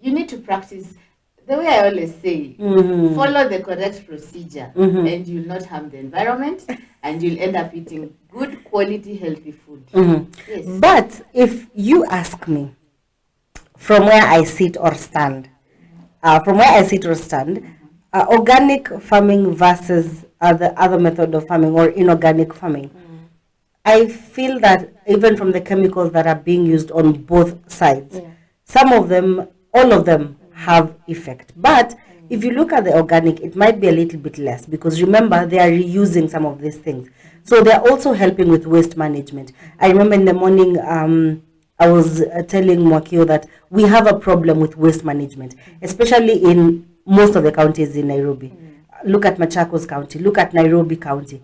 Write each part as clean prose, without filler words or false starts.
you need to practice. The way I always say, follow the correct procedure, and you'll not harm the environment, and you'll end up eating good quality, healthy food. Yes. But if you ask me, from where I sit or stand, organic farming versus other method of farming or inorganic farming, I feel that even from the chemicals that are being used on both sides, some of them, all of them have effect. But if you look at the organic, it might be a little bit less, because remember, they are reusing some of these things. So they're also helping with waste management. I remember in the morning, I was telling Mwakio that we have a problem with waste management, especially in most of the counties in Nairobi. Look at Machakos County, look at Nairobi County.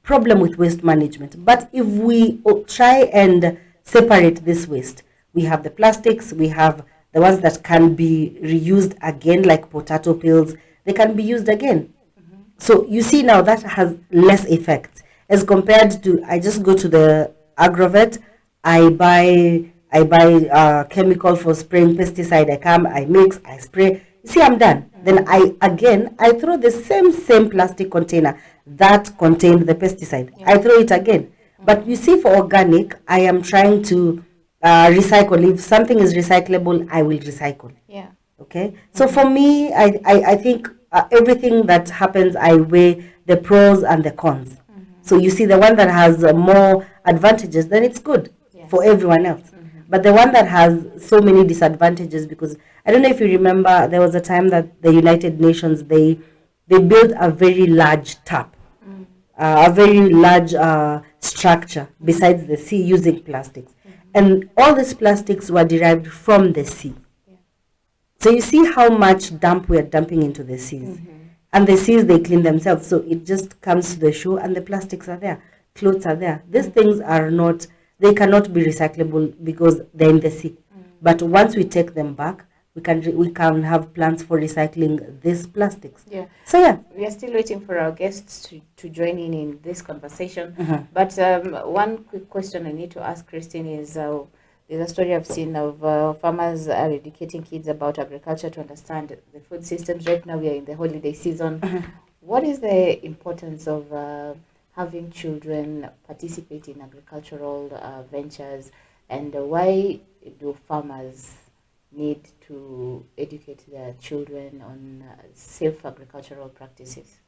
Problem with waste management. But if we try and separate this waste, we have the plastics, we have the ones that can be reused again, like potato peels, they can be used again. So you see now that has less effect as compared to, I just go to the agrovet, I buy chemical for spraying pesticide, I come, I mix, I spray. You see, I'm done. Then I throw the same plastic container that contained the pesticide. I throw it again. But you see, for organic, I am trying to recycle. If something is recyclable, I will recycle. Yeah. Okay. So for me, I think everything that happens, I weigh the pros and the cons. So you see, the one that has more advantages, then it's good for everyone else. But the one that has so many disadvantages, because I don't know if you remember, there was a time that the United Nations, they built a very large tap, a very large structure besides the sea using plastics. And all these plastics were derived from the sea. So you see how much dump we are dumping into the seas. And the seas, they clean themselves. So it just comes to the shore and the plastics are there. Clothes are there. These things are not, they cannot be recyclable because they're in the sea. But once we take them back, we can have plans for recycling these plastics. Yeah. So yeah, we are still waiting for our guests to join in this conversation. But one quick question I need to ask Christine is, there's a story I've seen of farmers are educating kids about agriculture to understand the food systems. Right now we are in the holiday season. What is the importance of having children participate in agricultural ventures, and why do farmers need to educate their children on safe agricultural practices?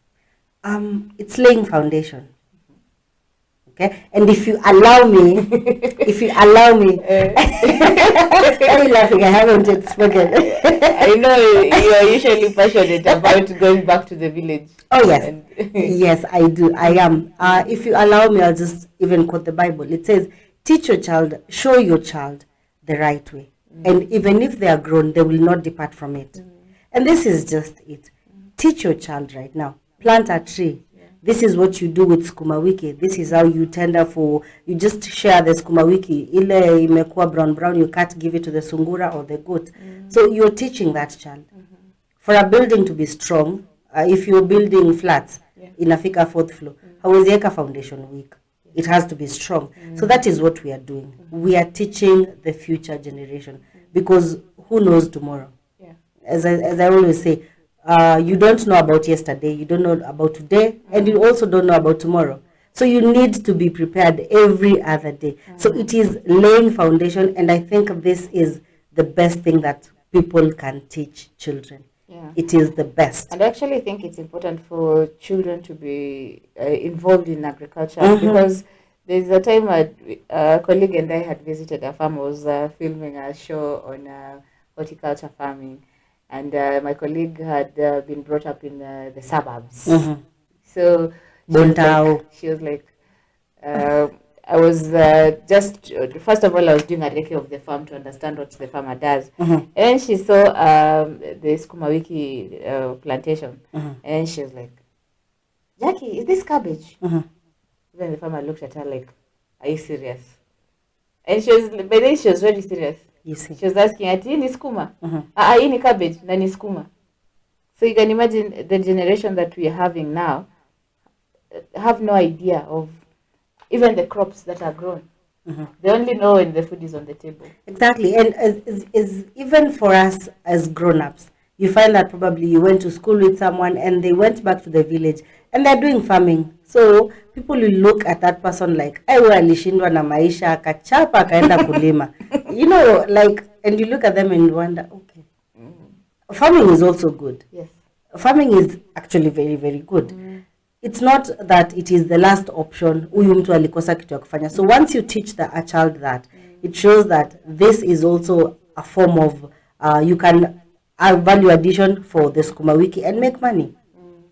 It's laying foundation. Okay, and if you allow me, why are you laughing? I haven't yet spoken. I know you are usually passionate about going back to the village. Oh yes, yes, I do. I am. If you allow me, I'll just even quote the Bible. It says, "Teach your child, show your child the right way, and even if they are grown, they will not depart from it." And this is just it. Teach your child right now. Plant a tree. This is what you do with sukuma wiki. This is how you tender for, you just share the sukuma wiki. Ile imekuwa brown, you can't give it to the sungura or the goat. So you're teaching that child. For a building to be strong, if you're building flats, inafika fourth floor, hauwezi eka foundation weak. It has to be strong. So that is what we are doing. We are teaching the future generation, because who knows tomorrow? As I always say, you don't know about yesterday, you don't know about today, and you also don't know about tomorrow. So you need to be prepared every other day. So it is laying foundation, and I think this is the best thing that people can teach children. It is the best. And I actually think it's important for children to be involved in agriculture, because there's a time a colleague and I had visited a farm, was filming a show on horticulture farming. And my colleague had been brought up in the suburbs. So she was like, I was just, first of all, I was doing a recce of the farm to understand what the farmer does. And then she saw the sukuma wiki plantation. And she was like, "Jackie, is this cabbage?" Then the farmer looked at her like, "Are you serious?" And by then she was very serious. You see. She was asking, "Ati ni skuma?" Hii ni cabbage na ni skuma. So you can imagine the generation that we are having now have no idea of even the crops that are grown. They only know when the food is on the table. Exactly. And is even for us as grown-ups, you find that probably you went to school with someone and they went back to the village and they're doing farming. So people will look at that person like, I alishindwa na maisha, akachapa, akaenda kulima. You know, like, and you look at them and wonder, okay, farming is also good. Yes. Farming is actually very, very good. It's not that it is the last option. Huyu mtu alikosa kitu ya kufanya. So once you teach a child that, it shows that this is also a form of, you can have value addition for the sukuma wiki and make money.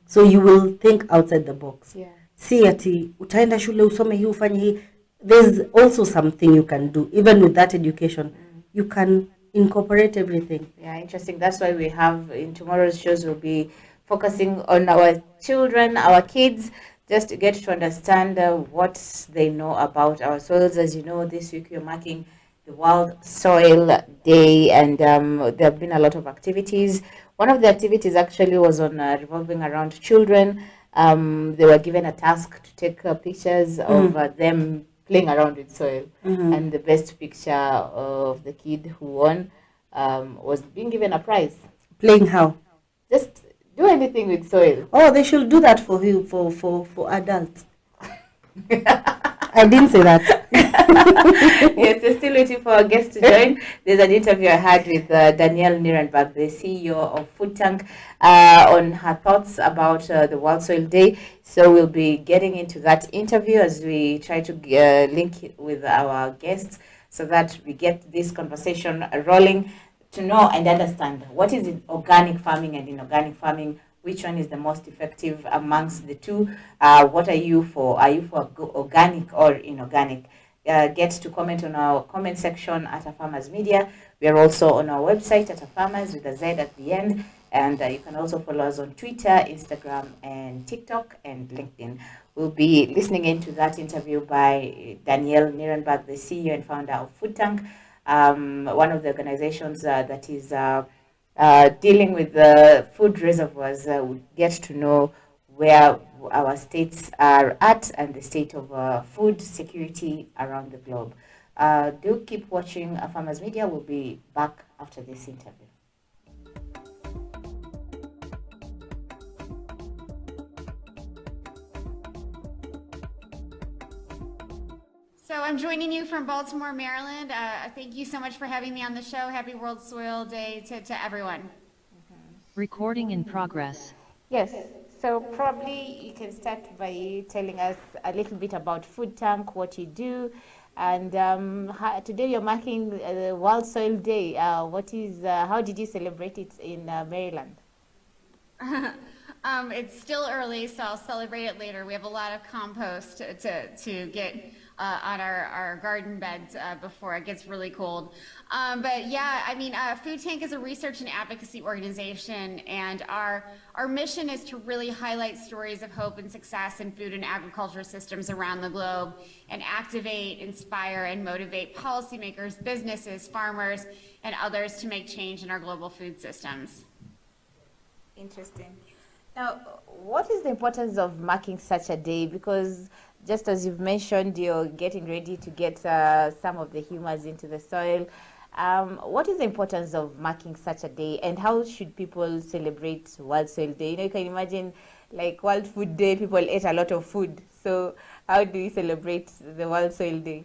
So you will think outside the box. Yeah. See ati utaenda shule usome hii ufanye hii. There's also something you can do. Even with that education, you can incorporate everything. Yeah, interesting. That's why we have in tomorrow's shows, we'll be focusing on our children, our kids, just to get to understand what they know about our soils. As you know, this week we're marking the World Soil Day, and there have been a lot of activities. One of the activities actually was on revolving around children. They were given a task to take pictures of them playing around with soil, and the best picture of the kid who won was being given a prize. Playing how? Just do anything with soil. Oh, they should do that for you, for adults. I didn't say that. Yes, we're still waiting for our guest to join. There's an interview I had with Danielle Nierenberg, the CEO of Food Tank, on her thoughts about the World Soil Day. So we'll be getting into that interview as we try to link it with our guests so that we get this conversation rolling to know and understand what is organic farming and inorganic farming. Which one is the most effective amongst the two? What are you for? Are you for organic or inorganic? Get to comment on our comment section at A Farmers Media. We are also on our website at A Farmers with a Z at the end. And you can also follow us on Twitter, Instagram, and TikTok and LinkedIn. We'll be listening into that interview by Danielle Nierenberg, the CEO and founder of Food Tank, one of the organizations that is dealing with the food reservoirs. We get to know where our states are at and the state of food security around the globe. Do keep watching Farmers Media. We'll be back after this interview. So I'm joining you from Baltimore, Maryland. Thank you so much for having me on the show. Happy World Soil Day to everyone. Recording in progress. Yes, so probably you can start by telling us a little bit about Food Tank, what you do, and today you're marking the World Soil Day. How did you celebrate it in Maryland? It's still early, so I'll celebrate it later. We have a lot of compost to get on our garden beds before it gets really cold. But yeah, I mean, Food Tank is a research and advocacy organization, and our mission is to really highlight stories of hope and success in food and agriculture systems around the globe, and activate, inspire, and motivate policymakers, businesses, farmers, and others to make change in our global food systems. Interesting. Now, what is the importance of marking such a day? Because just as you've mentioned, you're getting ready to get some of the humus into the soil. What is the importance of marking such a day, and how should people celebrate World Soil Day? You know, you can imagine, like World Food Day, people ate a lot of food. So how do we celebrate the World Soil Day?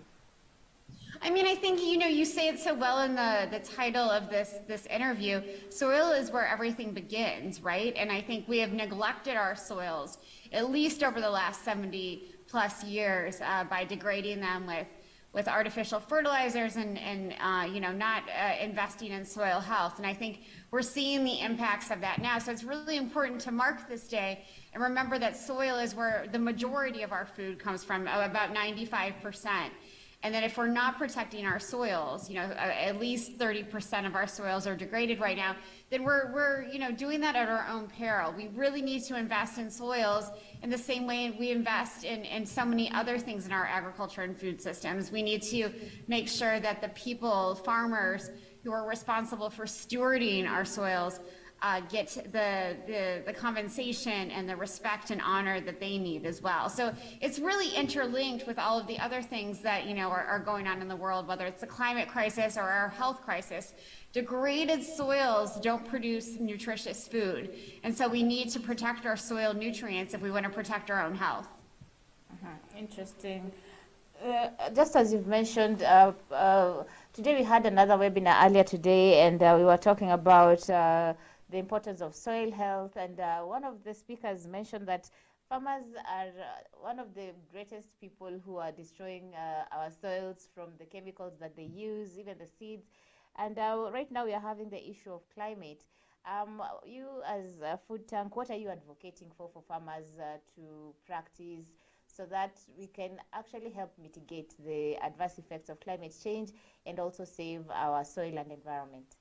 I mean, I think, you know, you say it so well in the title of this interview. Soil is where everything begins, right? And I think we have neglected our soils, at least over the last 70 plus years, by degrading them with artificial fertilizers and you know, not investing in soil health. And I think we're seeing the impacts of that now. So it's really important to mark this day and remember that soil is where the majority of our food comes from, about 95%. And that if we're not protecting our soils, you know, at least 30% of our soils are degraded right now, then we're you know, doing that at our own peril. We really need to invest in soils in the same way we invest in so many other things in our agriculture and food systems. We need to make sure that the people, farmers, who are responsible for stewarding our soils, get the compensation and the respect and honor that they need as well. So it's really interlinked with all of the other things that, you know, are going on in the world, whether it's the climate crisis or our health crisis. Degraded soils don't produce nutritious food. And so we need to protect our soil nutrients if we want to protect our own health. Interesting. Just as you've mentioned, today we had another webinar earlier today, and we were talking about the importance of soil health. And one of the speakers mentioned that farmers are one of the greatest people who are destroying our soils from the chemicals that they use, even the seeds. And right now we are having the issue of climate. You as a food tank, what are you advocating for farmers to practice so that we can actually help mitigate the adverse effects of climate change and also save our soil and environment?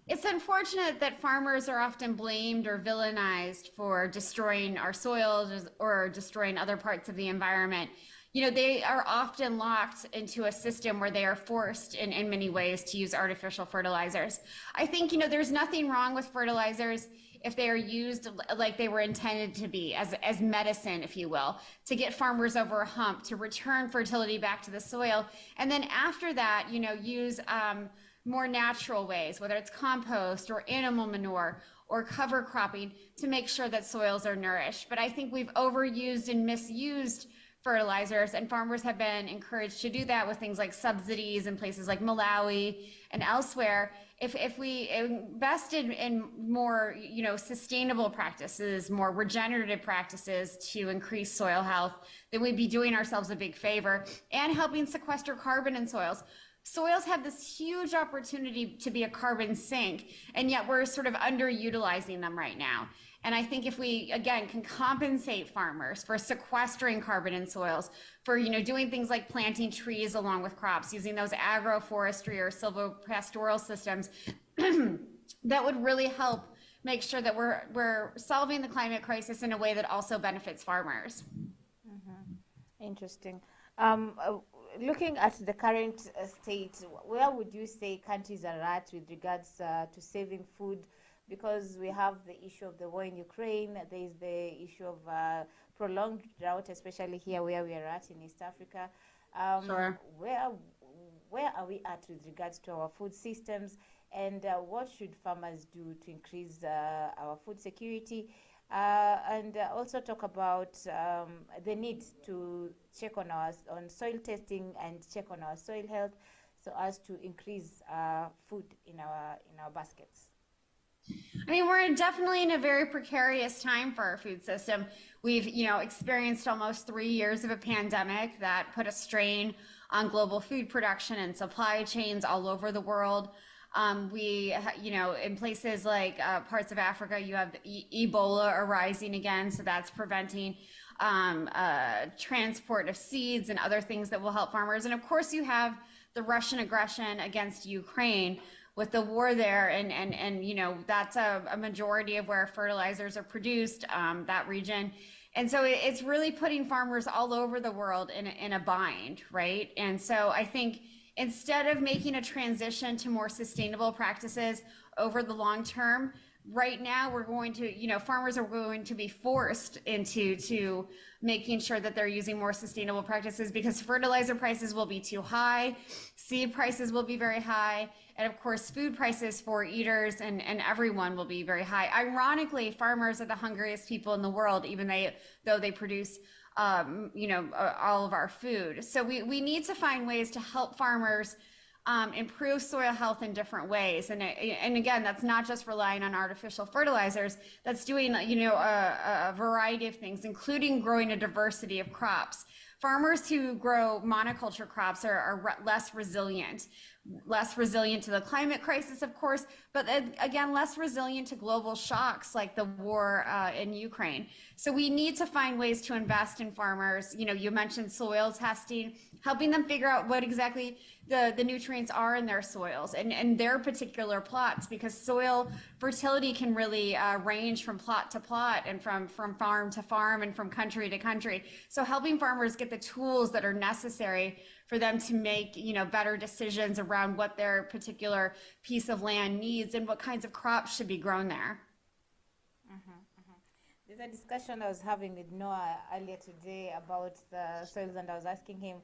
It's unfortunate that farmers are often blamed or villainized for destroying our soils or destroying other parts of the environment. You know, they are often locked into a system where they are forced in many ways to use artificial fertilizers. I think, you know, there's nothing wrong with fertilizers if they are used like they were intended to be, as medicine, if you will, to get farmers over a hump, to return fertility back to the soil. And then after that, you know, use more natural ways, whether it's compost or animal manure or cover cropping, to make sure that soils are nourished. But I think we've overused and misused fertilizers, and farmers have been encouraged to do that with things like subsidies in places like Malawi and elsewhere. If we invested in more, you know, sustainable practices, more regenerative practices to increase soil health, then we'd be doing ourselves a big favor and helping sequester carbon in soils. Soils have this huge opportunity to be a carbon sink, and yet we're sort of underutilizing them right now. And I think if we, again, can compensate farmers for sequestering carbon in soils, for, you know, doing things like planting trees along with crops, using those agroforestry or silvopastoral systems, that would really help make sure that we're solving the climate crisis in a way that also benefits farmers. Interesting. Looking at the current state, where would you say countries are at with regards to saving food? Because we have the issue of the war in Ukraine, there is the issue of prolonged drought, especially here where we are at in East Africa. Sure. Where are we at with regards to our food systems, and what should farmers do to increase our food security? And also talk about the need to check on soil testing and check on our soil health, so as to increase food in our baskets. I mean, we're definitely in a very precarious time for our food system. We've, you know, experienced almost 3 years of a pandemic that put a strain on global food production and supply chains all over the world. You know, in places like parts of Africa, you have Ebola arising again, so that's preventing transport of seeds and other things that will help farmers. And of course, you have the Russian aggression against Ukraine with the war there, and you know, that's a majority of where fertilizers are produced, that region. And so it's really putting farmers all over the world in a bind, right? And so I think instead of making a transition to more sustainable practices over the long term, right now we're going to, you know, farmers are going to be forced into making sure that they're using more sustainable practices, because fertilizer prices will be too high, seed prices will be very high, and of course food prices for eaters and everyone will be very high. Ironically, farmers are the hungriest people in the world, even though they produce you know, all of our food. So we need to find ways to help farmers improve soil health in different ways. And again, that's not just relying on artificial fertilizers, that's doing, you know, a variety of things, including growing a diversity of crops. Farmers who grow monoculture crops are less resilient to the climate crisis, of course, but again, less resilient to global shocks like the war in Ukraine. So we need to find ways to invest in farmers. You know, you mentioned soil testing, helping them figure out what exactly the nutrients are in their soils and their particular plots, because soil fertility can really range from plot to plot and from farm to farm and from country to country. So helping farmers get the tools that are necessary for them to make, better decisions around what their particular piece of land needs and what kinds of crops should be grown there. There's a discussion I was having with Noah earlier today about the soils, and I was asking him,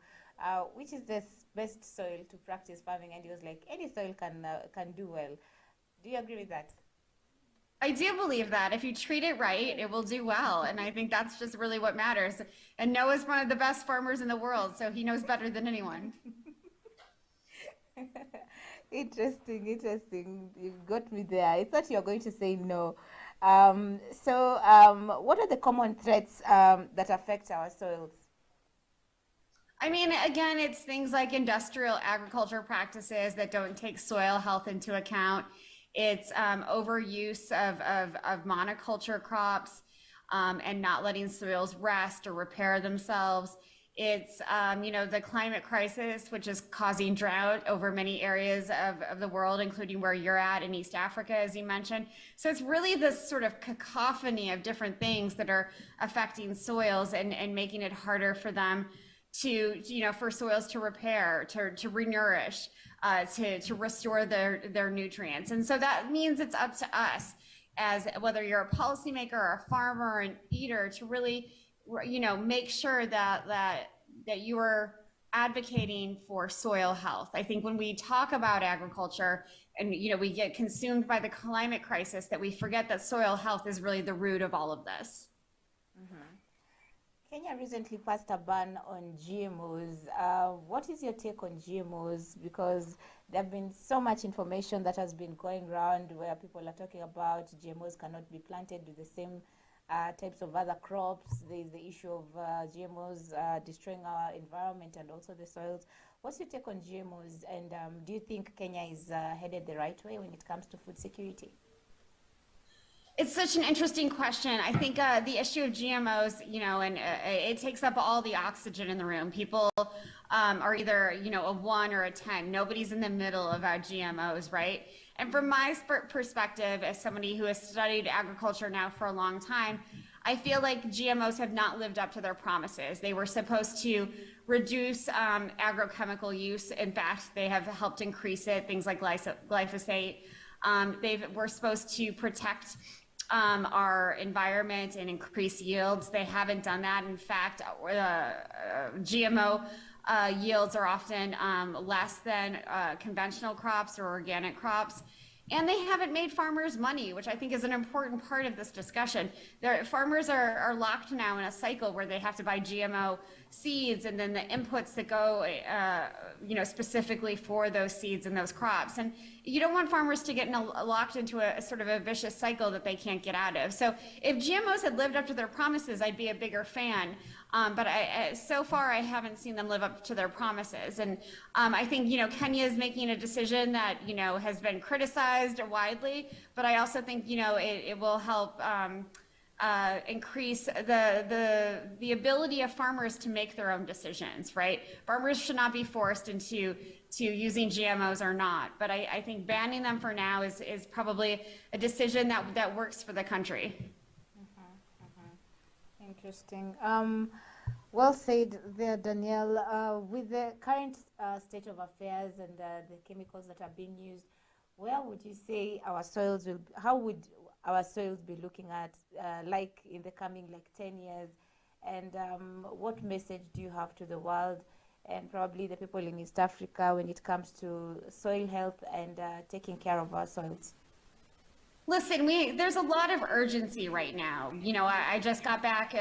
which is the best soil to practice farming, and he was like, any soil can do well. Do you agree with that? I do believe that if you treat it right, it will do well. And I think that's just really what matters. And Noah's one of the best farmers in the world, so he knows better than anyone. Interesting. You got me there. I thought you were going to say no. What are the common threats that affect our soils? I mean, again, it's things like industrial agriculture practices that don't take soil health into account. It's overuse of monoculture crops and not letting soils rest or repair themselves. It's, the climate crisis, which is causing drought over many areas of the world, including where you're at in East Africa, as you mentioned. So it's really this sort of cacophony of different things that are affecting soils and making it harder for them to, for soils to repair, to renourish, to restore their nutrients. And so that means it's up to us, as whether you're a policymaker or a farmer or an eater, to really, make sure that you are advocating for soil health. I think when we talk about agriculture and, we get consumed by the climate crisis, that we forget that soil health is really the root of all of this. Kenya recently passed a ban on GMOs. What is your take on GMOs? Because there have been so much information that has been going around where people are talking about GMOs cannot be planted with the same types of other crops. There is the issue of GMOs destroying our environment and also the soils. What's your take on GMOs? And do you think Kenya is headed the right way when it comes to food security? It's such an interesting question. I think the issue of GMOs, and it takes up all the oxygen in the room. People are either, a 1 or a 10. Nobody's in the middle about GMOs, right? And from my perspective, as somebody who has studied agriculture now for a long time, I feel like GMOs have not lived up to their promises. They were supposed to reduce agrochemical use. In fact, they have helped increase it, things like glyphosate. We're supposed to protect our environment and increase yields. They haven't done that. In fact, GMO yields are often less than conventional crops or organic crops. And they haven't made farmers money, which I think is an important part of this discussion. Farmers are locked now in a cycle where they have to buy GMO seeds and then the inputs that go, specifically for those seeds and those crops. And you don't want farmers to get locked into a sort of a vicious cycle that they can't get out of. So if GMOs had lived up to their promises, I'd be a bigger fan. But so far, I haven't seen them live up to their promises. And I think, Kenya is making a decision that, has been criticized widely, but I also think, it will help increase the ability of farmers to make their own decisions, right? Farmers should not be forced into using GMOs or not, but I think banning them for now is probably a decision that works for the country. Interesting. Well said there, Danielle. With the current state of affairs and the chemicals that are being used, where would you say our soils how would our soils be looking at like in the coming 10 years? And what message do you have to the world and probably the people in East Africa when it comes to soil health and taking care of our soils? Listen, there's a lot of urgency right now. I just got back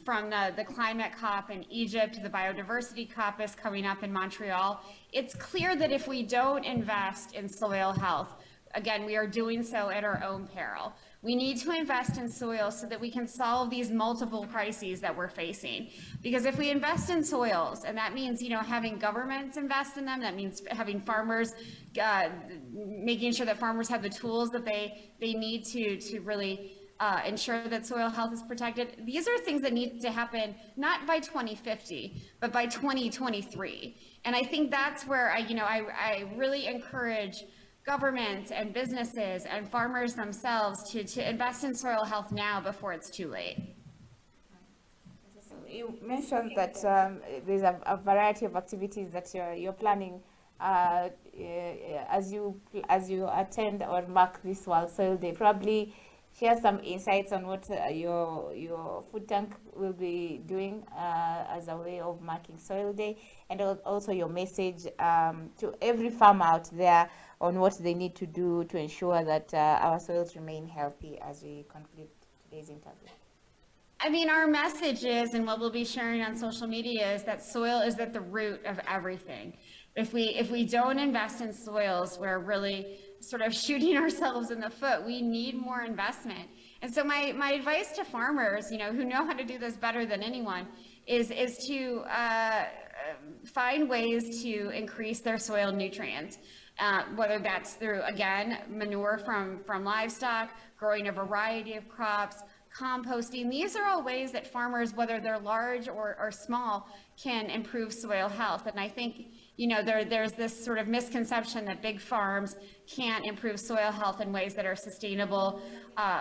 from the climate COP in Egypt. The biodiversity COP is coming up in Montreal. It's clear that if we don't invest in soil health, again, we are doing so at our own peril. We need to invest in soil so that we can solve these multiple crises that we're facing. Because if we invest in soils, and that means, having governments invest in them, that means having farmers, making sure that farmers have the tools that they need to really ensure that soil health is protected. These are things that need to happen not by 2050, but by 2023. And I think that's where I really encourage governments and businesses and farmers themselves to invest in soil health now before it's too late. you mentioned that there's a variety of activities that you're planning as you attend or mark this World Soil Day. Probably share some insights on what your food tank will be doing as a way of marking Soil Day, and also your message to every farmer out there on what they need to do to ensure that our soils remain healthy as we conclude today's interview. I mean, our message is, and what we'll be sharing on social media, is that soil is at the root of everything. If we don't invest in soils, we're really sort of shooting ourselves in the foot. We need more investment. And so my advice to farmers, you know, who know how to do this better than anyone, is to find ways to increase their soil nutrients. Whether that's through, again, manure from livestock, growing a variety of crops, composting. These are all ways that farmers, whether they're large or small, can improve soil health. And I think, you know, there's this sort of misconception that big farms can't improve soil health in ways that are sustainable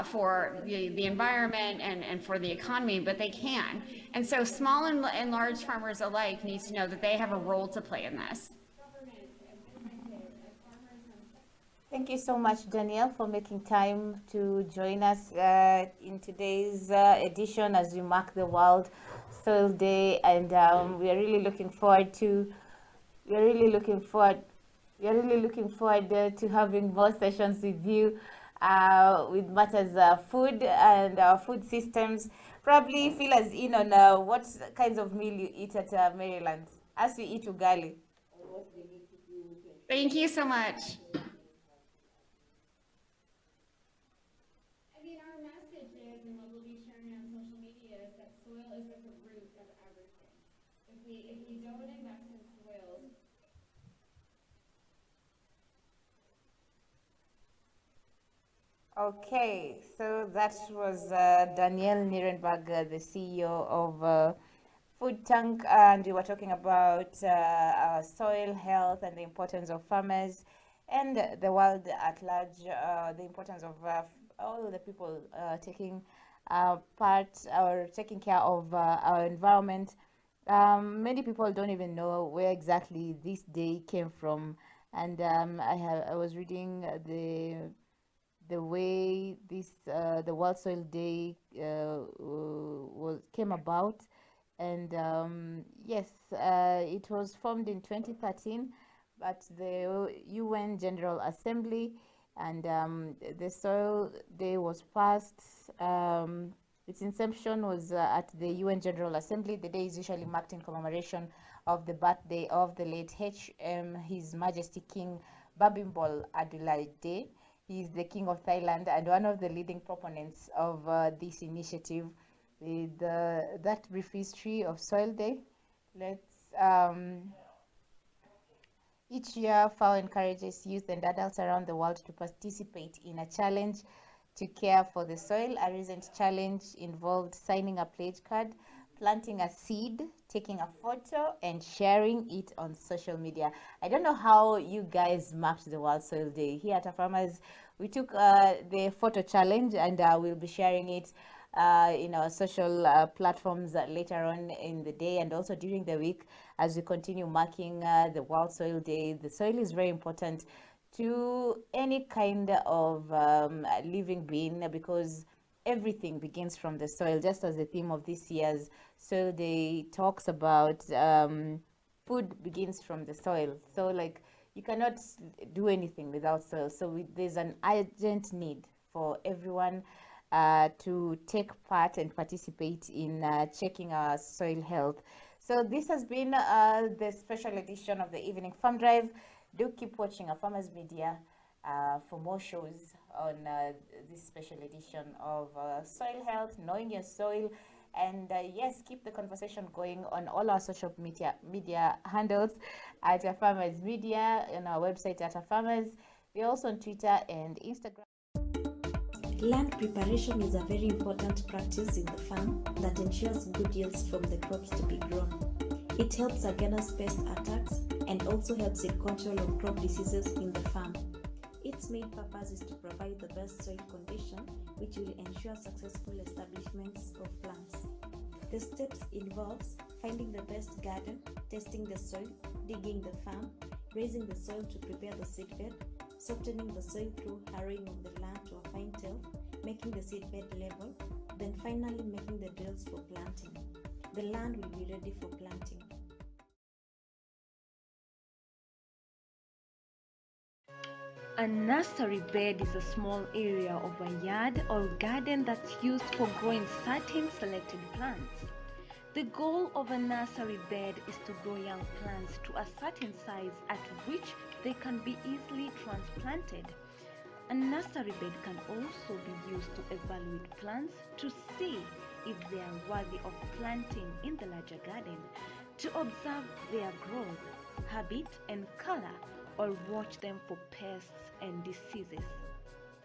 for the environment and for the economy, but they can. And so small and large farmers alike need to know that they have a role to play in this. Thank you so much, Danielle, for making time to join us in today's edition as we mark the World Soil Day, and we are really looking forward to having more sessions with you with matters food and food systems. Probably fill us in on what kinds of meal you eat at Maryland as we eat ugali. Thank you so much. Our message is, and what we'll be sharing on social media, is that soil is at the root of everything. If we don't invest in soils, okay, so that was Danielle Nierenberg, the CEO of Food Tank, and we were talking about soil health and the importance of farmers and the world at large, the importance of all the people taking part or taking care of our environment. Many people don't even know where exactly this day came from, and I was reading the way this the World Soil Day came about, and yes, it was formed in 2013, but the UN General Assembly, and the Soil Day was passed. Its inception was at the UN General Assembly. The day is usually marked in commemoration of the birthday of the late His Majesty King Babimbol Adulaide. He is the King of Thailand and one of the leading proponents of this initiative. With that brief history of Soil Day, let's each year, FAO encourages youth and adults around the world to participate in a challenge to care for the soil. A recent challenge involved signing a pledge card, planting a seed, taking a photo, and sharing it on social media. I don't know how you guys marked the World Soil Day. Here at Farmers, we took the photo challenge, and we'll be sharing it in our social platforms later on in the day and also during the week as we continue marking the World Soil Day. The soil is very important to any kind of living being because everything begins from the soil, just as the theme of this year's Soil Day talks about. Food begins from the soil, so like you cannot do anything without soil. So there's an urgent need for everyone to take part and participate in checking our soil health. So this has been the special edition of the Evening Farm Drive. Do keep watching our Farmers Media for more shows on this special edition of soil health, knowing your soil. And yes, keep the conversation going on all our social media handles at Farmers Media, on our website at Farmers. We're also on Twitter and Instagram. Land preparation is a very important practice in the farm that ensures good yields from the crops to be grown. It helps against pest attacks and also helps in control of crop diseases in the farm. Its main purpose is to provide the best soil condition which will ensure successful establishments of plants. The steps involves finding the best garden, testing the soil, digging the farm, raising the soil to prepare the seedbed, softening the soil through harrowing of the land to a fine tilth, making the seedbed level, then finally making the drills for planting. The land will be ready for planting. A nursery bed is a small area of a yard or garden that's used for growing certain selected plants. The goal of a nursery bed is to grow young plants to a certain size at which they can be easily transplanted. A nursery bed can also be used to evaluate plants to see if they are worthy of planting in the larger garden, to observe their growth, habit, and color, or watch them for pests and diseases.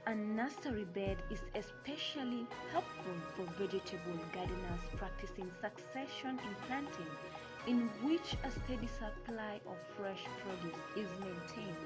A nursery bed is especially helpful for vegetable gardeners practicing succession in planting, in which a steady supply of fresh produce is maintained.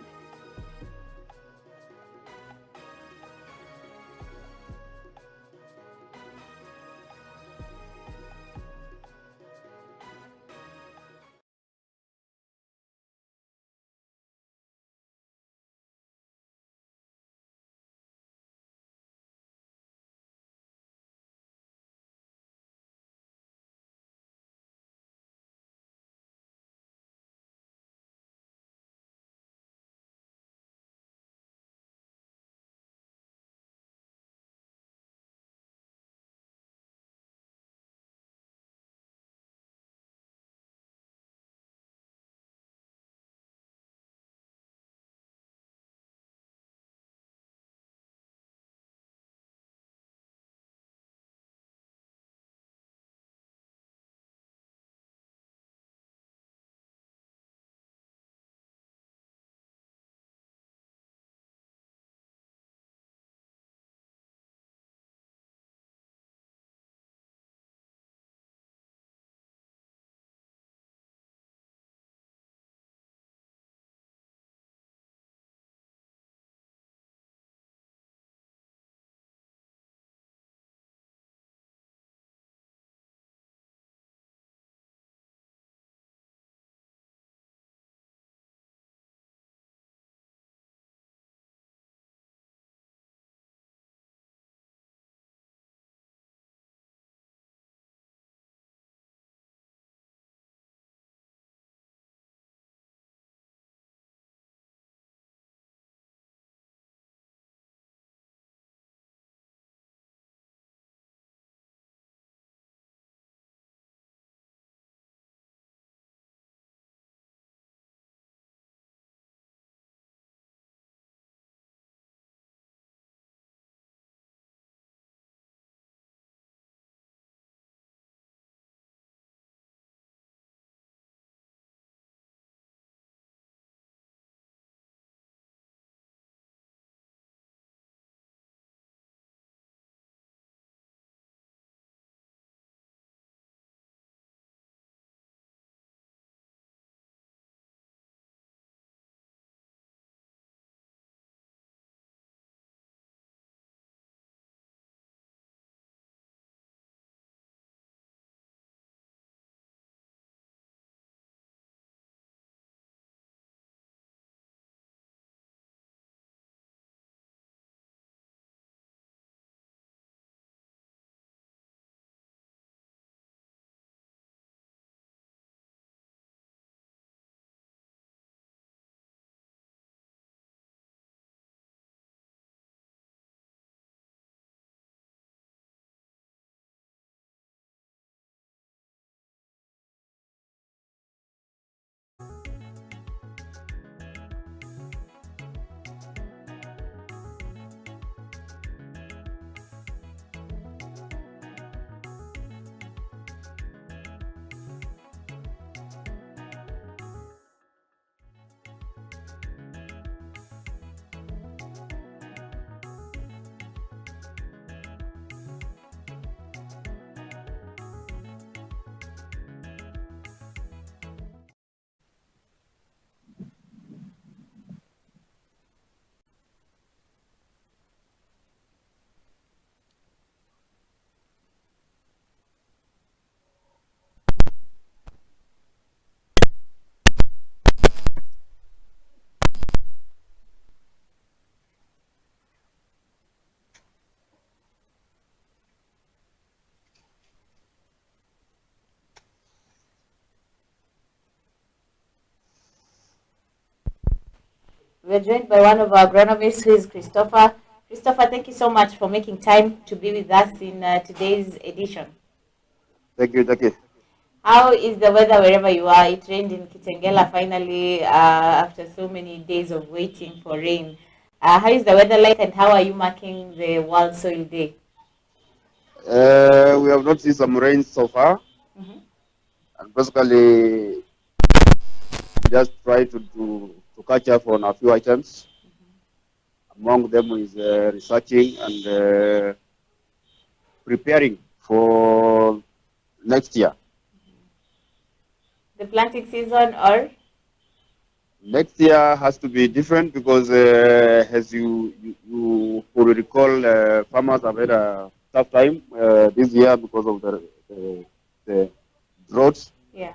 We're joined by one of our agronomists, who is Christopher. Christopher, thank you so much for making time to be with us in today's edition. Thank you, thank you. How is the weather wherever you are? It rained in Kitengela finally after so many days of waiting for rain. How is the weather like, and how are you marking the World Soil Day? We have not seen some rain so far. And basically, just try to catch up on a few items. Among them is researching and preparing for next year. The planting season, or? Next year has to be different because, as you will recall, farmers have had a tough time this year because of the drought. Yeah.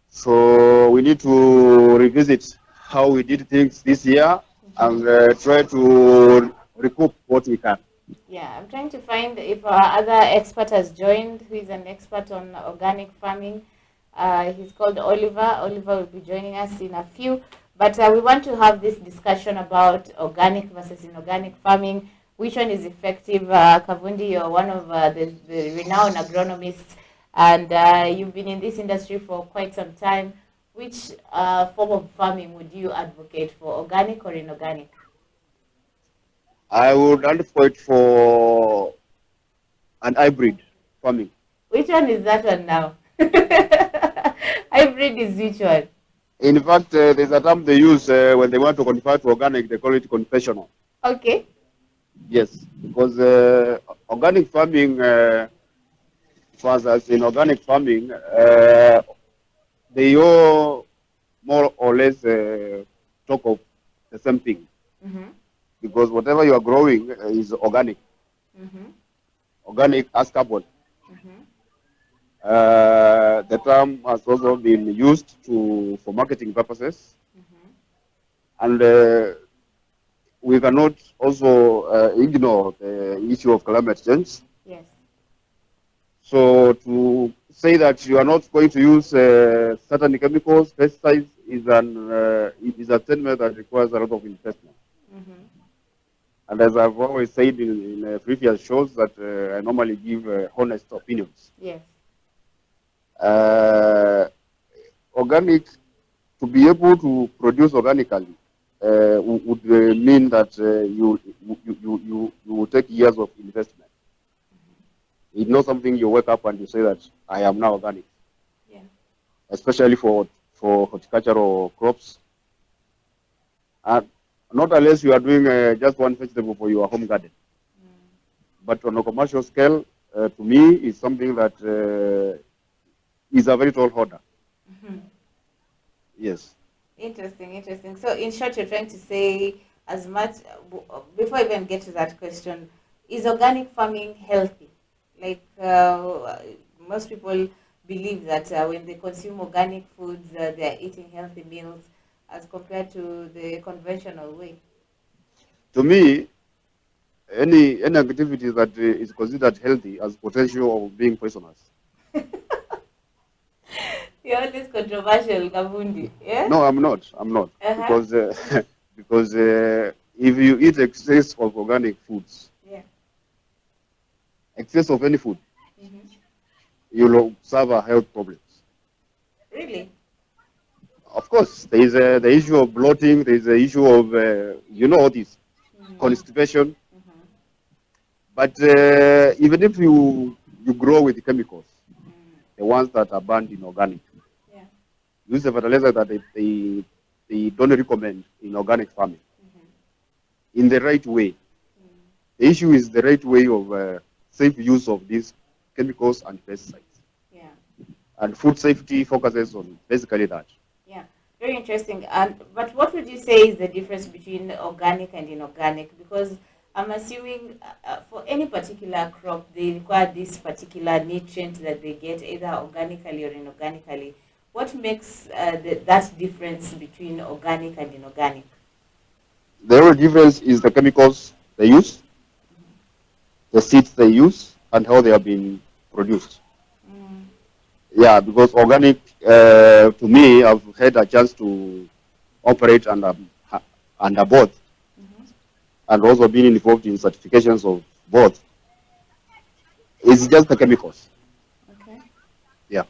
So we need to revisit how we did things this year and try to recoup what we can. Yeah, I'm trying to find if our other expert has joined, who is an expert on organic farming. He's called Oliver. Oliver will be joining us in a few. But we want to have this discussion about organic versus inorganic farming. Which one is effective? Kavundi, you're one of the renowned agronomists, and you've been in this industry for quite some time. Which form of farming would you advocate for, organic or inorganic? I would advocate for an hybrid farming. Which one is that one now? Hybrid is which one? In fact, there's a term they use when they want to convert to organic, they call it confessional. Okay. Yes, because organic farming, for us in organic farming, they all more or less talk of the same thing. Because whatever you are growing is organic. Organic as carbon. The term has also been used for marketing purposes. And we cannot also ignore the issue of climate change. Yes. So to say that you are not going to use certain chemicals, pesticides, is a statement that requires a lot of investment. And as I've always said in previous shows, that I normally give honest opinions. Yes. Organic, to be able to produce organically would mean that you will take years of investment. It's not something you wake up and you say that I am now organic. Yeah. Especially for horticultural crops. Not unless you are doing just one vegetable for your home garden. But on a commercial scale, to me, is something that is a very tall order. Yes. Interesting, interesting. So in short, you're trying to say, as much, before I even get to that question, is organic farming healthy? Like most people believe that when they consume organic foods, they are eating healthy meals as compared to the conventional way. To me, any activity that is considered healthy has potential of being poisonous. You're always controversial, Kavundi. Yeah? No, I'm not. Because if you eat excess of organic foods, excess of any food, you'll suffer health problems. Really? Of course, there is the issue of bloating. There is the issue of you know all this constipation. But even if you grow with chemicals, the ones that are banned in organic, use the fertilizer that they don't recommend in organic farming in the right way. The issue is the right way of safe use of these chemicals and pesticides. Yeah. And food safety focuses on basically that. Yeah, very interesting. But what would you say is the difference between organic and inorganic? Because I'm assuming for any particular crop, they require this particular nutrient that they get either organically or inorganically. What makes that difference between organic and inorganic? The only difference is the chemicals they use, the seeds they use, and how they have been produced. Yeah, because organic, to me, I've had a chance to operate and under both, and also being involved in certifications of both, is just the chemicals. Okay. Yeah.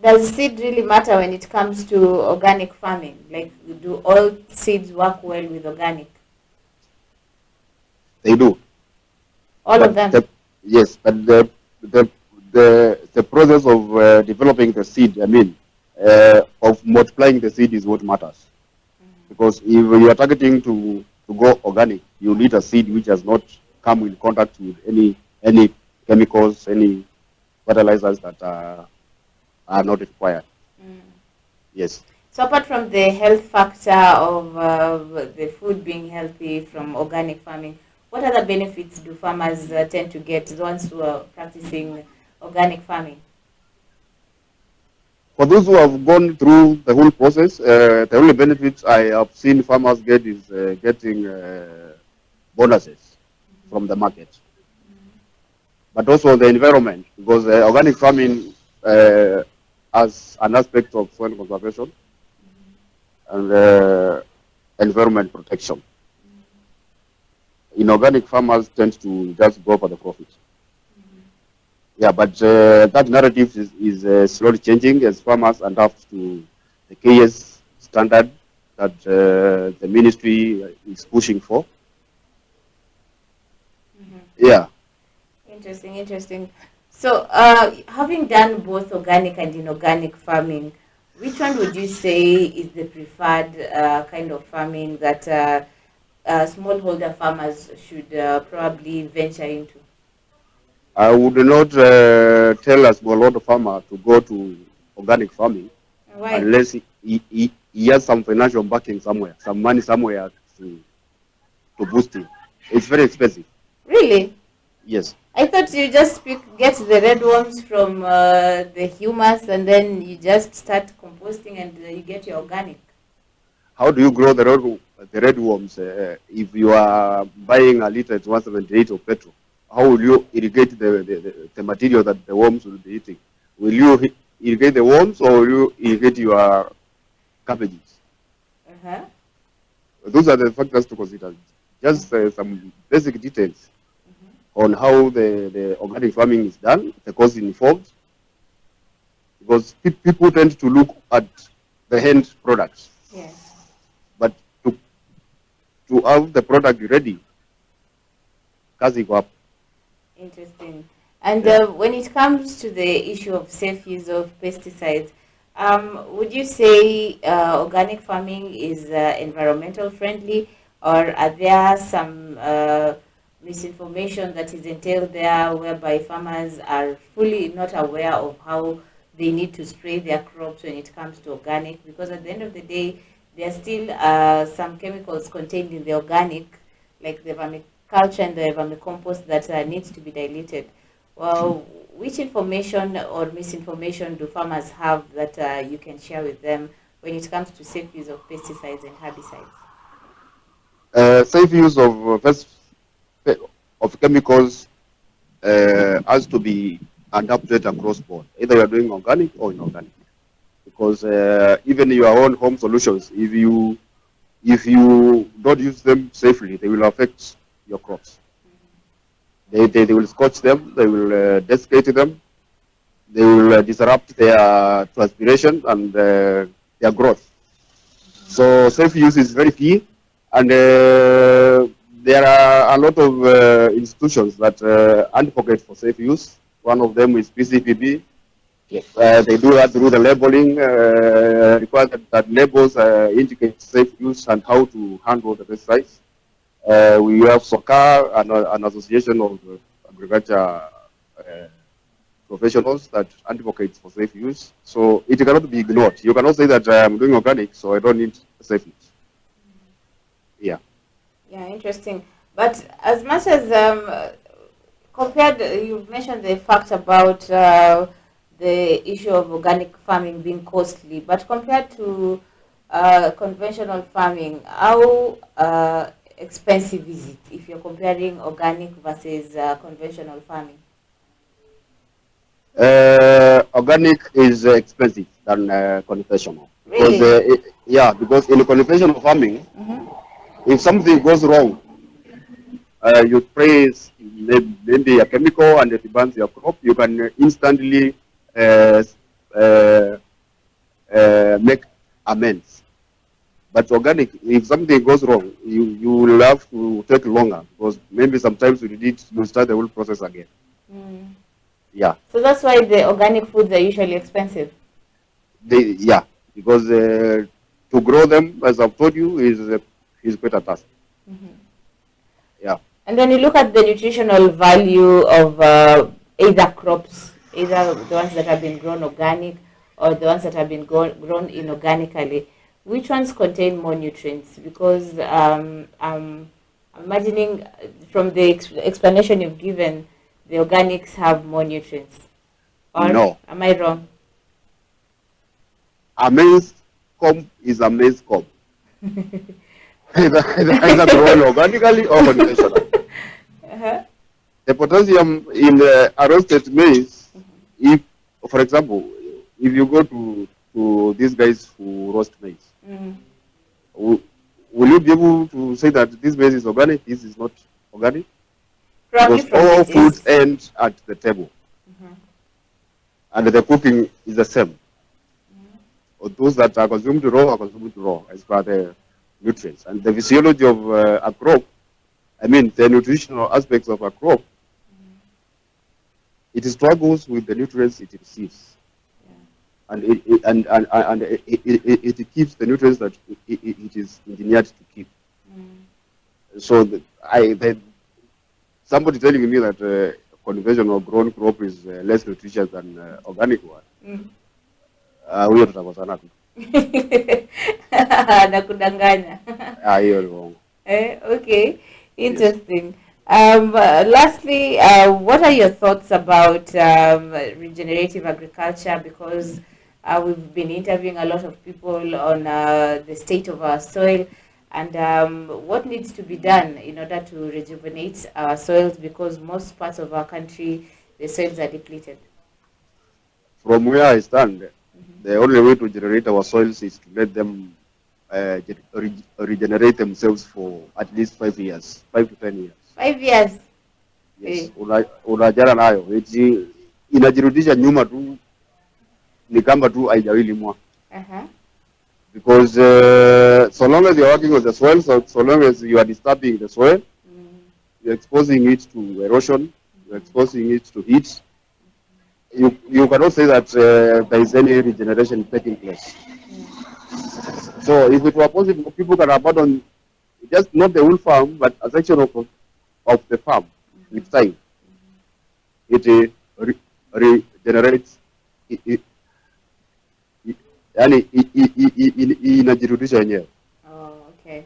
Does seed really matter when it comes to organic farming? Like, do all seeds work well with organic? They do. All But of them? yes, but the, the process of developing the seed, I mean, of multiplying the seed is what matters. Because if you are targeting to go organic, you need a seed which has not come in contact with any chemicals, any fertilizers that are not required. Yes. So apart from the health factor of the food being healthy from organic farming, what other benefits do farmers tend to get, the ones who are practicing organic farming? For those who have gone through the whole process, the only benefits I have seen farmers get is getting bonuses from the market. But also the environment, because organic farming has an aspect of soil conservation and environment protection. Inorganic farmers tend to just go for the profit. Yeah, but that narrative is slowly changing as farmers adapt to the KS standard that the ministry is pushing for. Yeah. Interesting, interesting. So, having done both organic and inorganic farming, which one would you say is the preferred kind of farming that smallholder farmers should probably venture into? I would not tell a smallholder farmer to go to organic farming. Why? Unless he has some financial backing somewhere, some money somewhere to boost him. It's very expensive. Really? Yes. I thought you just get the red worms from the humus and then you just start composting and you get your organic. How do you grow the red worms if you are buying a liter at 178 of petrol? How will you irrigate the material that the worms will be eating? Will you irrigate the worms or will you irrigate your cabbages? Those are the factors to consider. Just some basic details on how the organic farming is done, the cost involved, because people tend to look at the end products. Yes. But to have the product ready, cash go up. Interesting. And when it comes to the issue of safe use of pesticides, would you say organic farming is environmental friendly, or are there some misinformation that is entailed there whereby farmers are fully not aware of how they need to spray their crops when it comes to organic? Because at the end of the day, there are still some chemicals contained in the organic, like the vermiculture and the vermicompost that needs to be diluted. Well, which information or misinformation do farmers have that you can share with them when it comes to safe use of pesticides and herbicides? Safe use of chemicals has to be adapted across board. Either you are doing organic or inorganic, because even your own home solutions, if you don't use them safely, they will affect your crops. They will scorch them, they will desiccate them, they will disrupt their transpiration and their growth. So safe use is very key, and there are a lot of institutions that advocate for safe use. One of them is PCPB. They do that through the labeling, require that labels indicate safe use and how to handle the pesticides. We have SOCA, an association of agriculture professionals that advocates for safe use. So it cannot be ignored. You cannot say that I'm doing organic, so I don't need safe use. Yeah. Yeah, interesting. But as much as compared, you mentioned the fact about the issue of organic farming being costly, but compared to conventional farming, how expensive is it if you're comparing organic versus conventional farming? Organic is expensive than conventional. Really? Because, because in conventional farming, If something goes wrong, you spray maybe a chemical and it burns your crop, you can instantly uh, uh, make amends. But organic, if something goes wrong, you will have to take longer because maybe sometimes you start the whole process again. Yeah. So that's why the organic foods are usually expensive. Yeah, because to grow them, as I've told you, is quite a task. Yeah. And when you look at the nutritional value of either crops, either the ones that have been grown organic or the ones that have been grown inorganically, which ones contain more nutrients? Because I'm imagining from the explanation you've given, the organics have more nutrients. Or No. am I wrong? A maize cob is a maize cob. Either grown organically or conventionally. The potassium in a roasted maize, if, for example, if you go to these guys who roast maize, will you be able to say that this maize is organic, this is not organic? Probably Because from all the food taste. ends at the table. And the cooking is the same. Or those that are consumed raw as per the nutrients. And the physiology of a crop, I mean the nutritional aspects of a crop, it struggles with the nutrients it receives. And it keeps the nutrients that it is engineered to keep. So somebody telling me that conventional grown crop is less nutritious than organic one. Huyo tutakosana tu. Nakudanganya. Hiyo ni wrong. Okay, interesting. Lastly, what are your thoughts about regenerative agriculture? Because we've been interviewing a lot of people on the state of our soil and what needs to be done in order to rejuvenate our soils, because most parts of our country, the soils are depleted. From where I stand, the only way to generate our soils is to let them regenerate themselves for at least 5 years, 5 to 10 years. 5 years? Yes. Unajana nayo inajirudisha nyuma tu, ni kama tu haijawilimwa. Because so long as you're working on the soil, so long as you are disturbing the soil, you're exposing it to erosion, you're exposing it to heat, you cannot say that there is any regeneration taking place. So if it were possible, people can abandon just not the whole farm, but a section of the farm with time. It regenerates. Inajirudisha yenyewe. Oh, okay.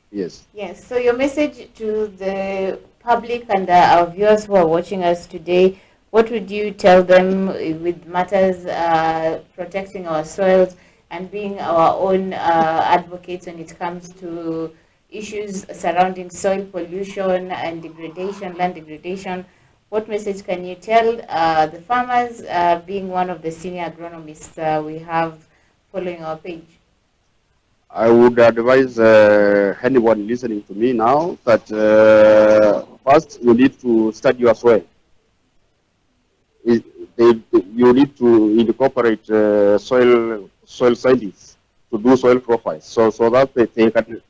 Yes. Yes. So your message to the public and our viewers who are watching us today, what would you tell them with matters protecting our soils and being our own advocates when it comes to issues surrounding soil pollution and degradation, land degradation? What message can you tell the farmers, being one of the senior agronomists we have following our page? I would advise anyone listening to me now that first you need to study your soil. You need to incorporate soil scientists to do soil profiles, so that they can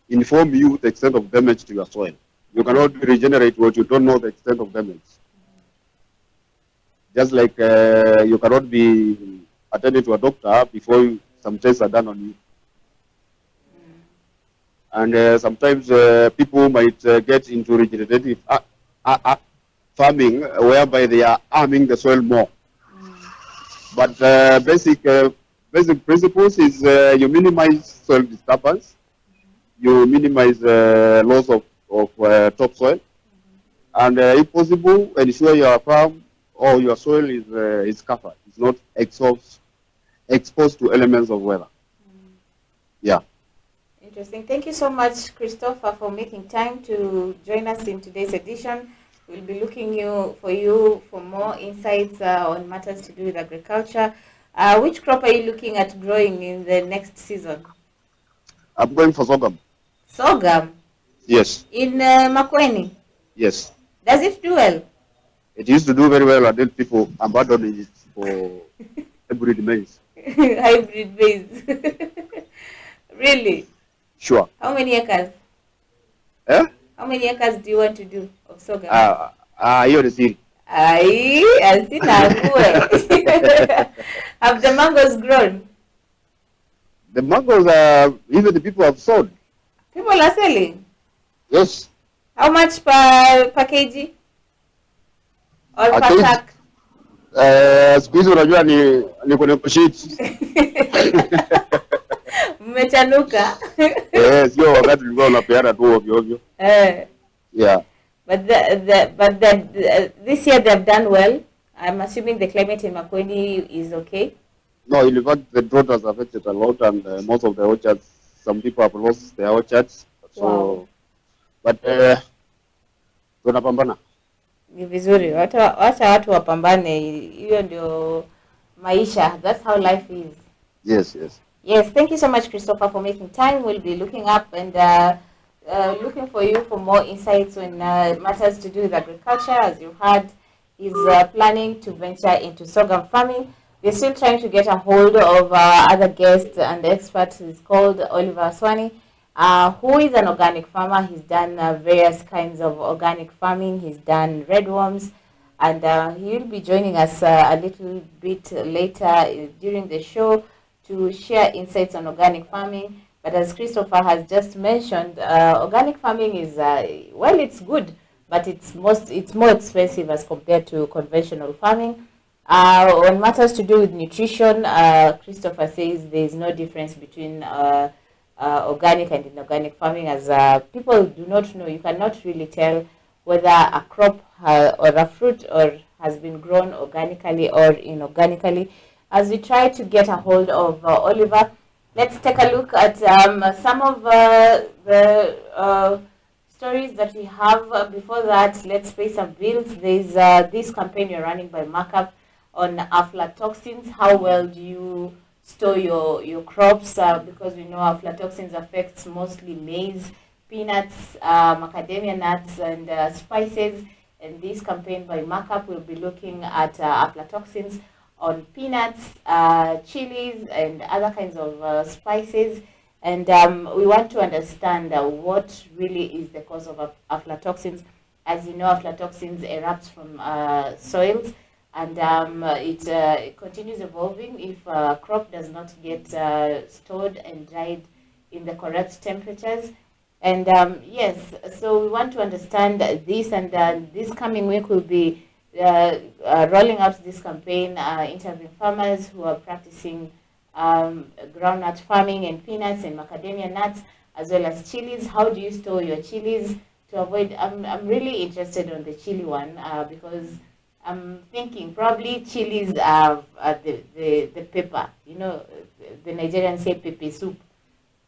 inform you the extent of damage to your soil. You cannot regenerate what you don't know the extent of damage. Just like you cannot be attended to a doctor before some tests are done on you. And sometimes people might get into regenerative farming whereby they are harming the soil more. But basic principles is you minimize soil disturbance, you minimize loss of topsoil, and if possible, ensure your farm or your soil is covered. It's not exposed to elements of weather. Yeah. Interesting. Thank you so much, Christopher, for making time to join us in today's edition. We'll be looking for you for more insights on matters to do with agriculture. Which crop are you looking at growing in the next season? I'm going for sorghum. Sorghum Yes, in Makueni. yes. Does it do well? It used to do very well until people abandoned it for hybrid maize. Hybrid maize. Really? Sure. How many acres? Eh? How many acres do you want to do of sorghum? Hiyo ni siri. Ai, asina kue. Have the mangoes grown? The mangoes are, even the people have sold. People are selling. Yes. How much per kg? Or A per kg. sack? Siku hizi unajua ni kunegotiate. Mmechanuka. Sio wakati ulikuwa unapeana tu ovyo ovyo. Yeah. But this year they've done well. I'm assuming the climate in Makueni is okay. No, in fact, the drought has affected a lot, and most of the orchards, some people have lost their orchards. So, Wow. But tunapambana. Ni vizuri. Wacha watu wapambane. Hiyo ndio maisha. That's how life is. Yes, yes. Yes, thank you so much, Christopher, for making time. We'll be looking up and looking for you for more insights on matters to do with agriculture. As you heard, he's planning to venture into sorghum farming. We're still trying to get a hold of other guests and experts. He's called Oliver Swani, who is an organic farmer. He's done various kinds of organic farming. He's done redworms, and he'll be joining us a little bit later during the show to share insights on organic farming. But as Christopher has just mentioned, organic farming is, well, it's good, but it's more expensive as compared to conventional farming. On matters to do with nutrition, Christopher says there is no difference between organic and inorganic farming, as people do not know. You cannot really tell whether a crop or a fruit has been grown organically or inorganically. As we try to get a hold of Oliver, let's take a look at some of the stories that we have. Before that, let's pay some bills. There's this campaign you're running by Markup on aflatoxins. How well do you store your crops? Because we know aflatoxins affects mostly maize, peanuts, macadamia nuts, and spices. And this campaign by Markup will be looking at aflatoxins on peanuts, chilies, and other kinds of spices. And we want to understand what really is the cause of aflatoxins. As you know, aflatoxins erupts from soils, and it continues evolving if a crop does not get stored and dried in the correct temperatures. And yes, so we want to understand this, and this coming week will be rolling out this campaign, interviewing farmers who are practicing groundnut farming and peanuts and macadamia nuts, as well as chilies. How do you store your chilies to avoid? I'm really interested on the chili one because I'm thinking probably chilies are the pepper. You know, the Nigerians say pepe soup.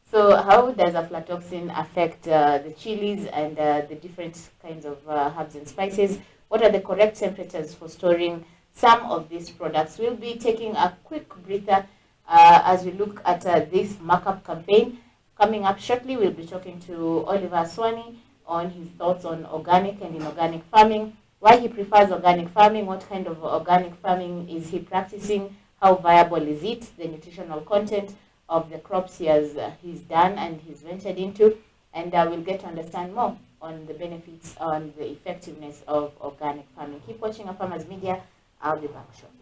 So how does aflatoxin affect the chilies and the different kinds of herbs and spices? What are the correct temperatures for storing some of these products? We'll be taking a quick breather as we look at this Markup campaign. Coming up shortly, we'll be talking to Oliver Swani on his thoughts on organic and inorganic farming, why he prefers organic farming, what kind of organic farming is he practicing, how viable is it, the nutritional content of the crops he's done and he's ventured into, and we'll get to understand more on the benefits, on the effectiveness of organic farming. Keep watching our Farmers Media. I'll be back shortly.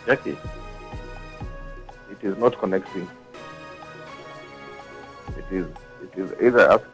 Jackie, it is not connecting. It is either up.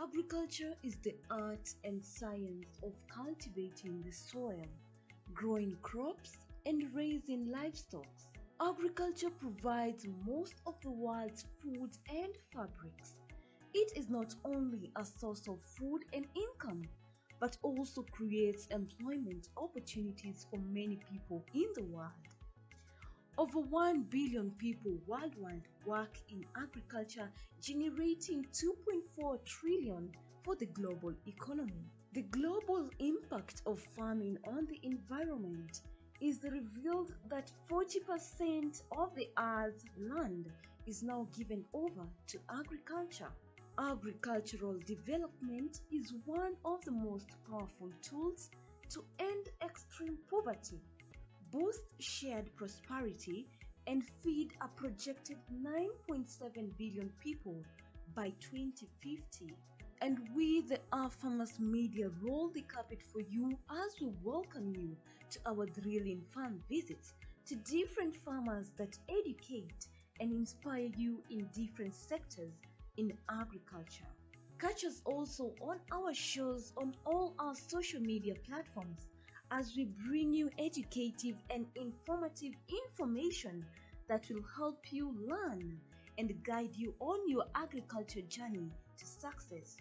Agriculture is the art and science of cultivating the soil, growing crops, and raising livestock. Agriculture provides most of the world's food and fabrics. It is not only a source of food and income, but also creates employment opportunities for many people in the world. Over 1 billion people worldwide work in agriculture, generating 2.4 trillion for the global economy. The global impact of farming on the environment is revealed that 40% of the Earth's land is now given over to agriculture. Agricultural development is one of the most powerful tools to end extreme poverty, boost shared prosperity, and feed a projected 9.7 billion people by 2050. And we, the Our Farmers Media, roll the carpet for you as we welcome you to our thrilling farm visits to different farmers that educate and inspire you in different sectors in agriculture. Catch us also on our shows on all our social media platforms as we bring you educative and informative information that will help you learn and guide you on your agriculture journey to success.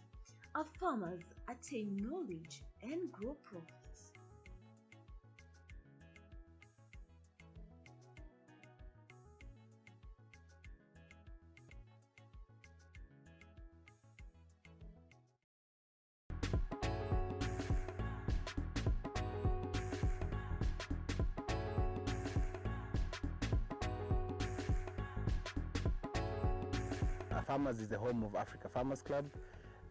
Our farmers attain knowledge and grow profits. Farmers is the home of Africa Farmers Club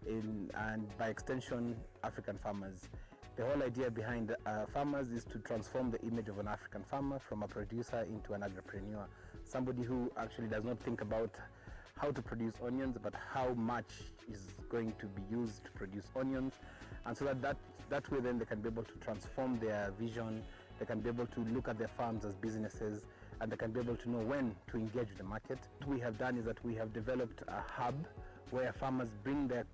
and by extension African farmers. The whole idea behind farmers is to transform the image of an African farmer from a producer into an agripreneur, somebody who actually does not think about how to produce onions but how much is going to be used to produce onions, and so that way then they can be able to transform their vision, they can be able to look at their farms as businesses, and they can be able to know when to engage with the market. What we have done is that we have developed a hub where farmers bring their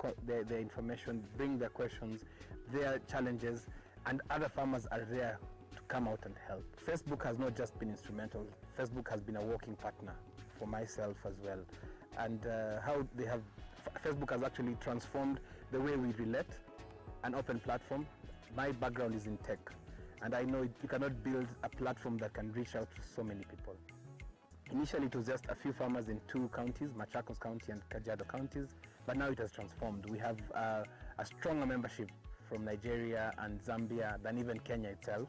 information, bring their questions, their challenges, and other farmers are there to come out and help. Facebook has not just been instrumental, Facebook has been a working partner for myself as well. And Facebook has actually transformed the way we relate, an open platform. My background is in tech, and I know you cannot build a platform that can reach out to so many people. Initially, it was just a few farmers in 2 counties, Machakos County and Kajiado counties, but now it has transformed. We have a stronger membership from Nigeria and Zambia than even Kenya itself,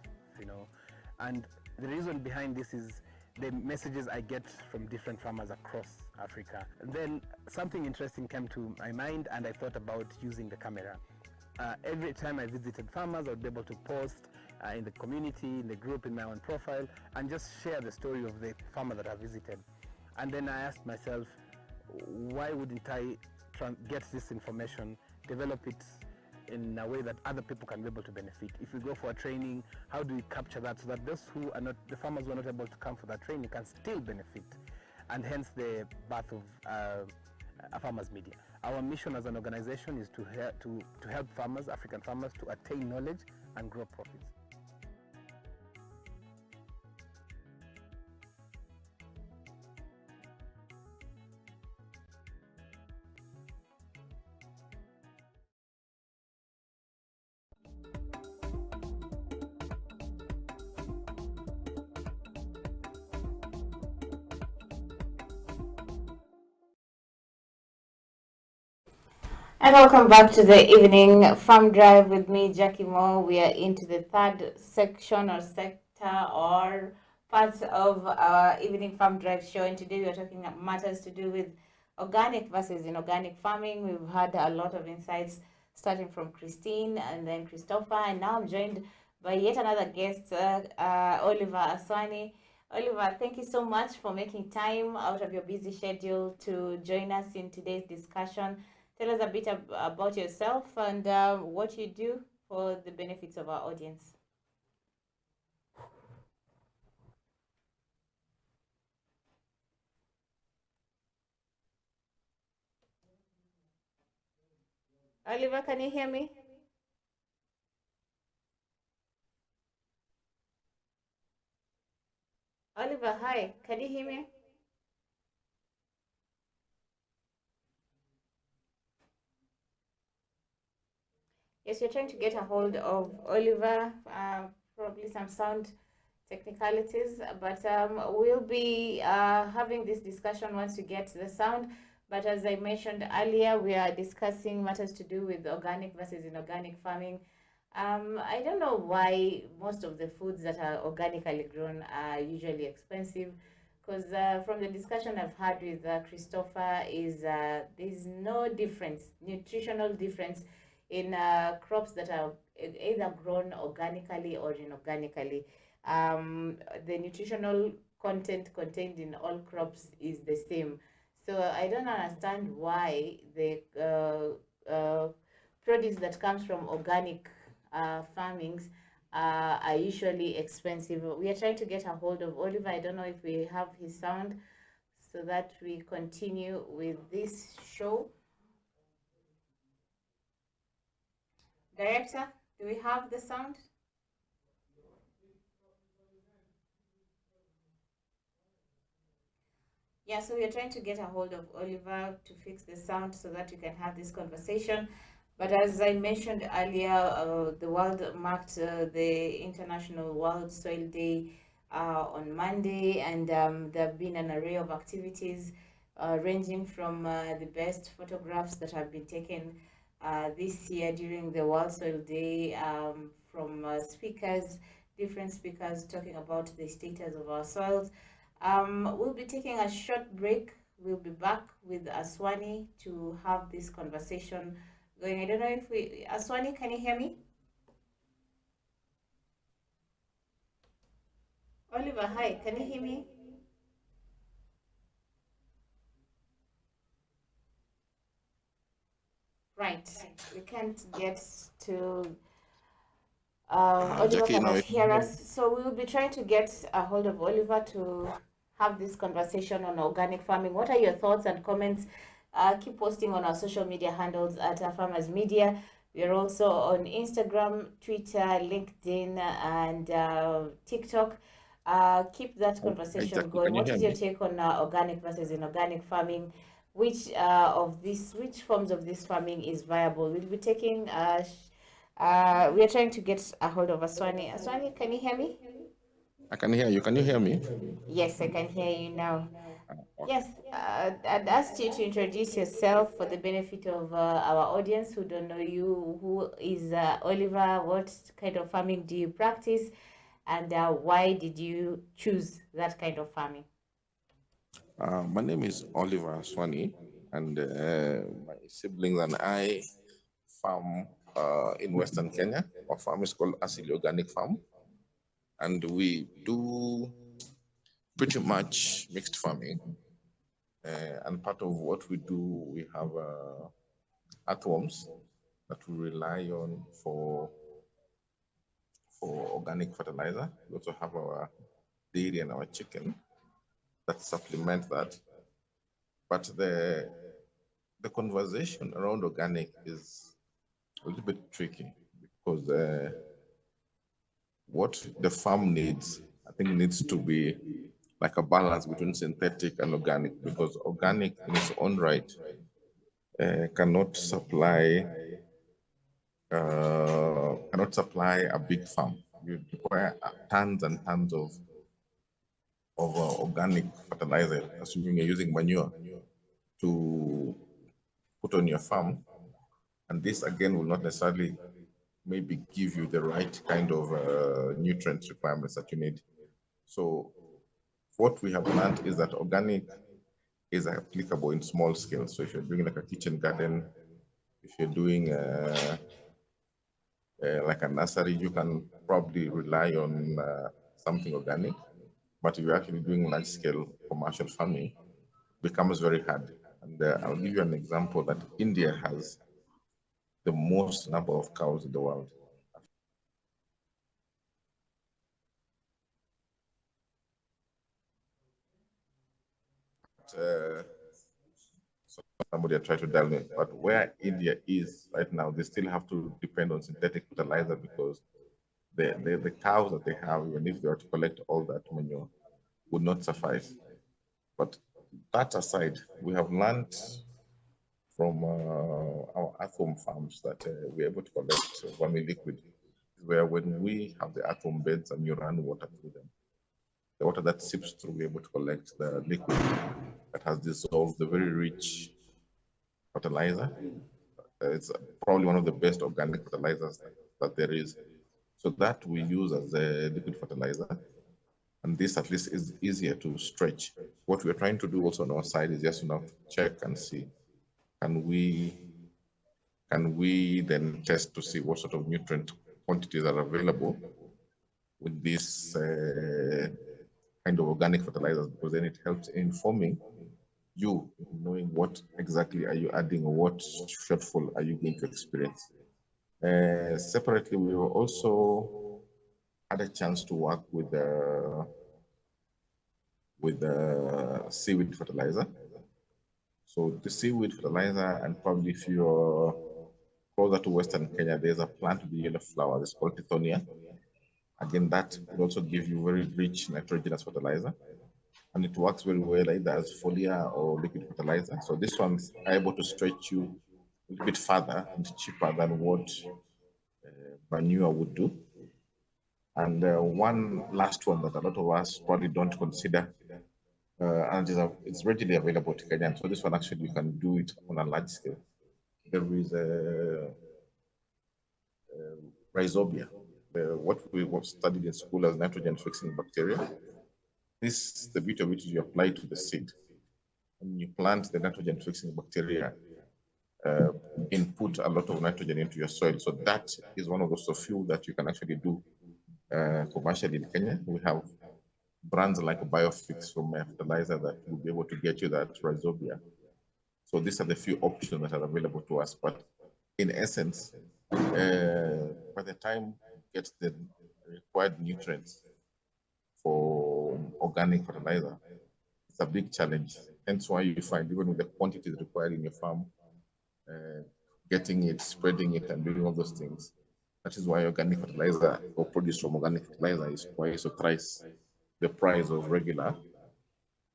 And the reason behind this is the messages I get from different farmers across Africa. And then something interesting came to my mind, and I thought about using the camera. Every time I visited farmers, I would be able to post in the community, in the group, in my own profile, and just share the story of the farmer that I visited. And then I asked myself, why wouldn't I get this information, develop it in a way that other people can be able to benefit? If we go for a training, how do we capture that so that those who are not, the farmers who are not able to come for that training can still benefit? And hence the birth of Farmers Media. Our mission as an organization is to help farmers, African farmers, to attain knowledge and grow profits. And welcome back to the evening farm drive with me, Jackie Moore. We are into the third section or sector or part of our evening farm drive show. And today we are talking about matters to do with organic versus inorganic farming. We've had a lot of insights starting from Christine and then Christopher. And now I'm joined by yet another guest, Oliver Aswani. Oliver, thank you so much for making time out of your busy schedule to join us in today's discussion. Tell us a bit about yourself and what you do for the benefits of our audience. Oliver, can you hear me? Oliver, hi. Can you hear me? Yes, you're trying to get a hold of Oliver. Probably some sound technicalities, but we'll be having this discussion once you get the sound. But as I mentioned earlier, we are discussing matters to do with organic versus inorganic farming. I don't know why most of the foods that are organically grown are usually expensive. Because from the discussion I've had with Christopher, is there's no difference, nutritional difference in crops that are either grown organically or inorganically. The nutritional content contained in all crops is the same. So I don't understand why the produce that comes from organic farmings are usually expensive. We are trying to get a hold of Oliver. I don't know if we have his sound so that we continue with this show. Director, do we have the sound? Yeah, so we are trying to get a hold of Oliver to fix the sound so that we can have this conversation. But as I mentioned earlier, the world marked the International World Soil Day on Monday, and there have been an array of activities ranging from the best photographs that have been taken this year during the World Soil Day, from speakers, different speakers talking about the status of our soils. We'll be taking a short break. We'll be back with Aswani to have this conversation going. I don't know if Aswani, can you hear me? Oliver, hi, can you hear me? Right, we can't get to Oliver Jackie, now cannot you can hear hear us, so we will be trying to get a hold of Oliver to have this conversation on organic farming. What are your thoughts and comments? Keep posting on our social media handles at Farmers Media. We are also on Instagram, Twitter, LinkedIn, and TikTok. Keep that conversation Jackie, going. can you What hear is your me? take on organic versus inorganic farming? Which forms of this farming is viable? We'll be taking we are trying to get a hold of Aswani. Aswani, can you hear me? I can hear you. Can you hear me? Yes, I can hear you now. Okay. Yes, I'd asked you to introduce yourself for the benefit of our audience who don't know you. Who is Oliver? What kind of farming do you practice? And why did you choose that kind of farming? My name is Oliver Swani, and my siblings and I farm in Western Kenya. Our farm is called Asili Organic Farm, and we do pretty much mixed farming. And part of what we do, we have earthworms that we rely on for organic fertilizer. We also have our dairy and our chicken that supplement that. But the conversation around organic is a little bit tricky because what the farm needs, I think, needs to be like a balance between synthetic and organic, because organic in its own right cannot supply a big farm. You require tons and tons of organic fertilizer, assuming you're using manure to put on your farm. And this again will not necessarily maybe give you the right kind of nutrient requirements that you need. So what we have learned is that organic is applicable in small scale. So if you're doing like a kitchen garden, if you're doing like a nursery, you can probably rely on something organic. But if you're actually doing large scale commercial farming, it becomes very hard. And I'll give you an example that India has the most number of cows in the world. Uh, so somebody had tried to dial me. But where India is right now, they still have to depend on synthetic fertilizer because the cows that they have, even if they were to collect all that manure, would not suffice. But that aside, we have learned from our earthworm farms that we're able to collect vermi-liquid, where when we have the earthworm beds and you run water through them, the water that seeps through, we're able to collect the liquid that has dissolved the very rich fertilizer. It's probably one of the best organic fertilizers that there is. So that we use as a liquid fertilizer. And this at least is easier to stretch. What we're trying to do also on our side is just now to check and see, can we then test to see what sort of nutrient quantities are available with this kind of organic fertilizers, because then it helps in informing you, knowing what exactly are you adding or what shortfall are you going to experience. Separately, we will also had a chance to work with the seaweed fertilizer. So the seaweed fertilizer, and probably if you're closer to Western Kenya, there's a plant with the yellow flower. It's called Tithonia. Again, that would also give you very rich nitrogenous fertilizer, and it works very well either as foliar or liquid fertilizer. So this one's able to stretch you a little bit further and cheaper than what manure would do. And one last one that a lot of us probably don't consider, and it's readily available to Kenya. So this one actually you can do it on a large scale. There is a rhizobia, what we studied in school as nitrogen fixing bacteria. This, the beauty of it is you apply to the seed and you plant the nitrogen fixing bacteria, input a lot of nitrogen into your soil. So that is one of those few that you can actually do commercially in Kenya. We have brands like Biofix from fertilizer that will be able to get you that rhizobia. So these are the few options that are available to us. But in essence, by the time you get the required nutrients for organic fertilizer, it's a big challenge. Hence why you find even with the quantities required in your farm, getting it, spreading it, and doing all those things. That is why organic fertilizer or produce from organic fertilizer is twice or thrice the price of regular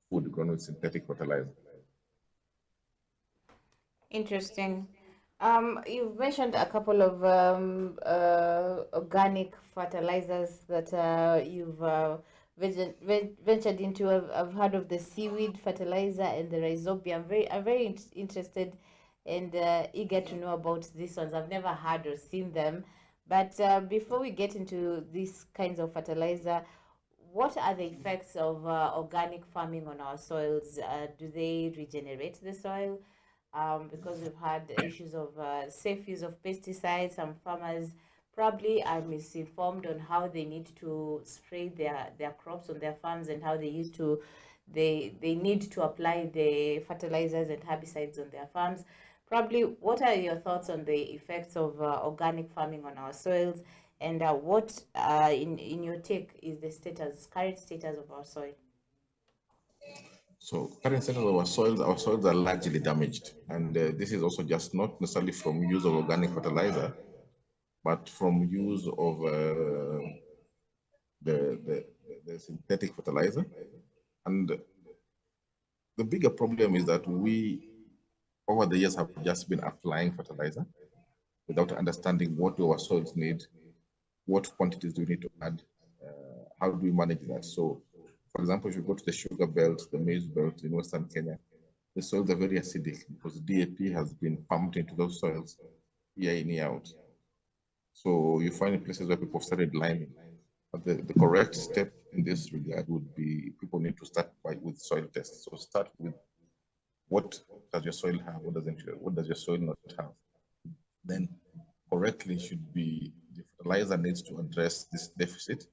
food grown with synthetic fertilizer. Interesting. You've mentioned a couple of organic fertilizers that you've ventured into. I've heard of the seaweed fertilizer and the rhizobia. I'm very interested and eager to know about these ones. I've never heard or seen them. But before we get into these kinds of fertilizer, what are the effects of organic farming on our soils? Do they regenerate the soil? Because we've had issues of safe use of pesticides. Some farmers probably are misinformed on how they need to spray their crops on their farms and how they need to apply the fertilizers and herbicides on their farms. Probably, what are your thoughts on the effects of organic farming on our soils, and what, in your take, is the current status of our soil? So current state of our soils are largely damaged. And this is also just not necessarily from use of organic fertilizer, but from use of the synthetic fertilizer. And the bigger problem is that we, over the years, have just been applying fertilizer without understanding what our soils need, what quantities do we need to add, how do we manage that. So, for example, if you go to the sugar belt, the maize belt in Western Kenya, the soils are very acidic because DAP has been pumped into those soils year in, year out. So you find in places where people started liming. But the correct step in this regard would be people need to start with soil tests. So start with what does your soil have, what does your soil not have. Then correctly should be the fertilizer needs to address this deficit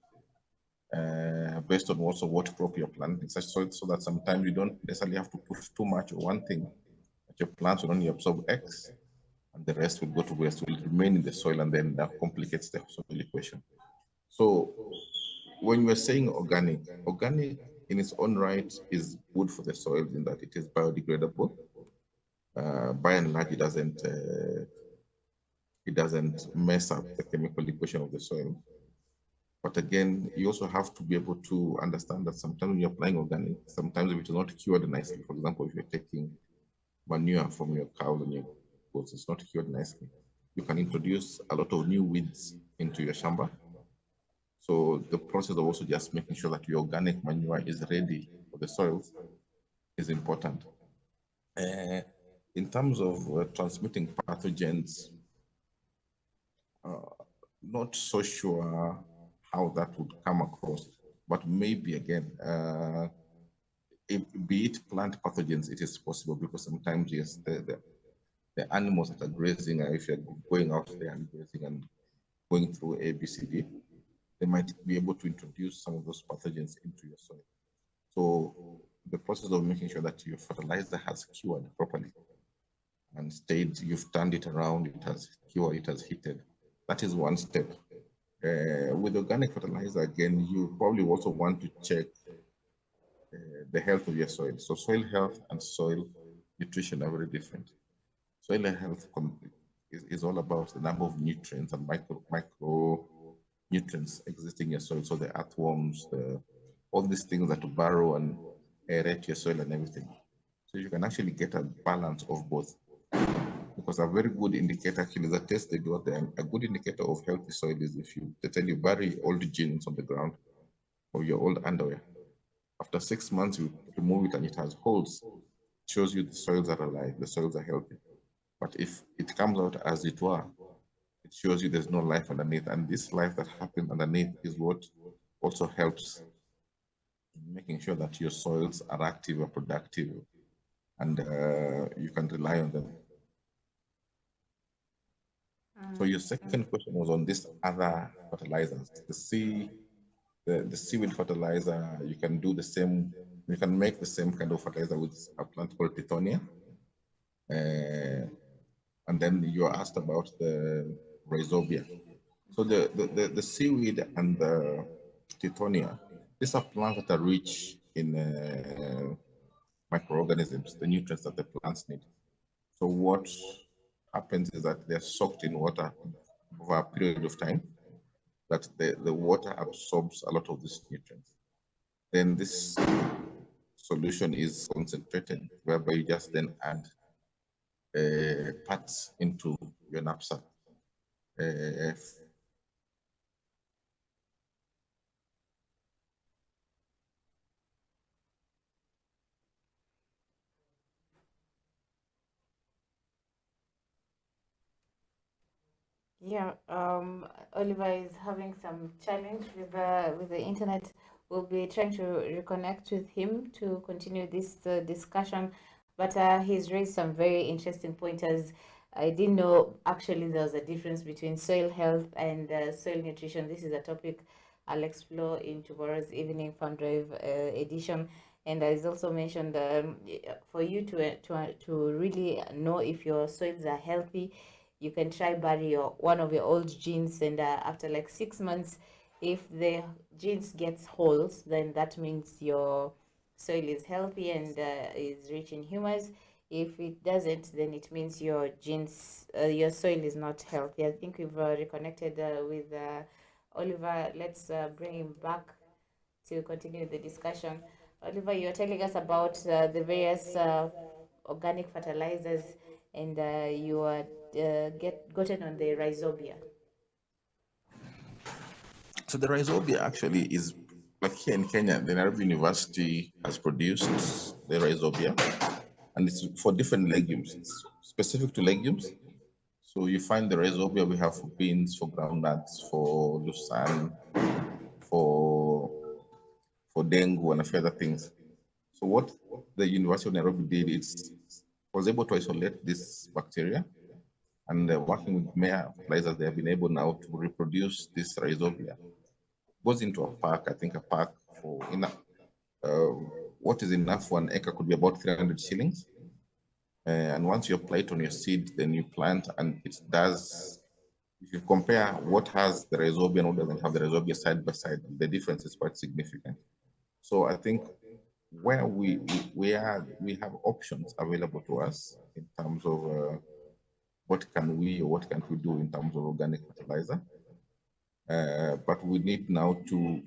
based on also what crop you're planting, so that sometimes you don't necessarily have to push too much of one thing, but your plants will only absorb X and the rest will go to waste, will remain in the soil, and then that complicates the soil equation. So when we're saying organic in its own right is good for the soil in that it is biodegradable. by and large, it doesn't mess up the chemical equation of the soil. But again, you also have to be able to understand that sometimes when you're applying organic, sometimes if it is not cured nicely, for example, if you're taking manure from your cows and your goats, it's not cured nicely, you can introduce a lot of new weeds into your shamba. So the process of also just making sure that your organic manure is ready for the soils is important. In terms of transmitting pathogens, not so sure how that would come across, but maybe again, be it plant pathogens, it is possible because sometimes, yes, the animals that are grazing, if you're going out there and grazing and going through A, B, C, D, they might be able to introduce some of those pathogens into your soil. So the process of making sure that your fertilizer has cured properly and stayed, you've turned it around, it has cured, it has heated. That is one step. With organic fertilizer, again, you probably also want to check the health of your soil. So soil health and soil nutrition are very different. Soil health is all about the number of nutrients and micro nutrients existing in your soil. So the earthworms, all these things that burrow and aerate your soil and everything. So you can actually get a balance of both. Because a very good indicator, actually, the test they do at the end, a good indicator of healthy soil is if they tell you bury old jeans on the ground or your old underwear. After 6 months, you remove it and it has holes. It shows you the soils are alive, the soils are healthy. But if it comes out as it were, it shows you there's no life underneath. And this life that happens underneath is what also helps in making sure that your soils are active or productive and you can rely on them. So your second question was on this other fertilizers, the seaweed fertilizer. You can do the same. You can make the same kind of fertilizer with a plant called Tithonia. And then you are asked about the rhizobia. So the seaweed and the Tithonia, these are plants that are rich in microorganisms, the nutrients that the plants need. So what happens is that they're soaked in water over a period of time, that the water absorbs a lot of these nutrients. Then this solution is concentrated, whereby you just then add parts into your knapsack. Yeah, Oliver is having some challenge with the internet. We'll be trying to reconnect with him to continue this discussion, but he's raised some very interesting pointers. I didn't know actually there was a difference between soil health and soil nutrition. This is a topic I'll explore in tomorrow's evening fund drive edition. And as also mentioned, for you to really know if your soils are healthy, you can try bury one of your old jeans, and after like 6 months, if the jeans gets holes, then that means your soil is healthy and is rich in humus. If it doesn't, then it means your soil is not healthy. I think we've reconnected with Oliver. Let's bring him back to continue the discussion. Oliver, you're telling us about the various organic fertilizers, and you are gotten on the rhizobia. So the rhizobia actually is, like here in Kenya, the Nairobi University has produced the rhizobia, and it's for different legumes. It's specific to legumes. So you find the rhizobia we have for beans, for groundnuts, for lucerne, for dengue, and a few other things. So what the University of Nairobi did is was able to isolate this bacteria, and working with Mare fertilizers, they have been able now to reproduce this rhizobia. Goes into a pack. I think a pack for enough. What is enough for an acre could be about 300 shillings. And once you apply it on your seed, then you plant, and it does. If you compare what has the rhizobia and what doesn't have the rhizobia side by side, the difference is quite significant. So I think where we have options available to us in terms of what can we or what can't we do in terms of organic fertilizer. But we need now to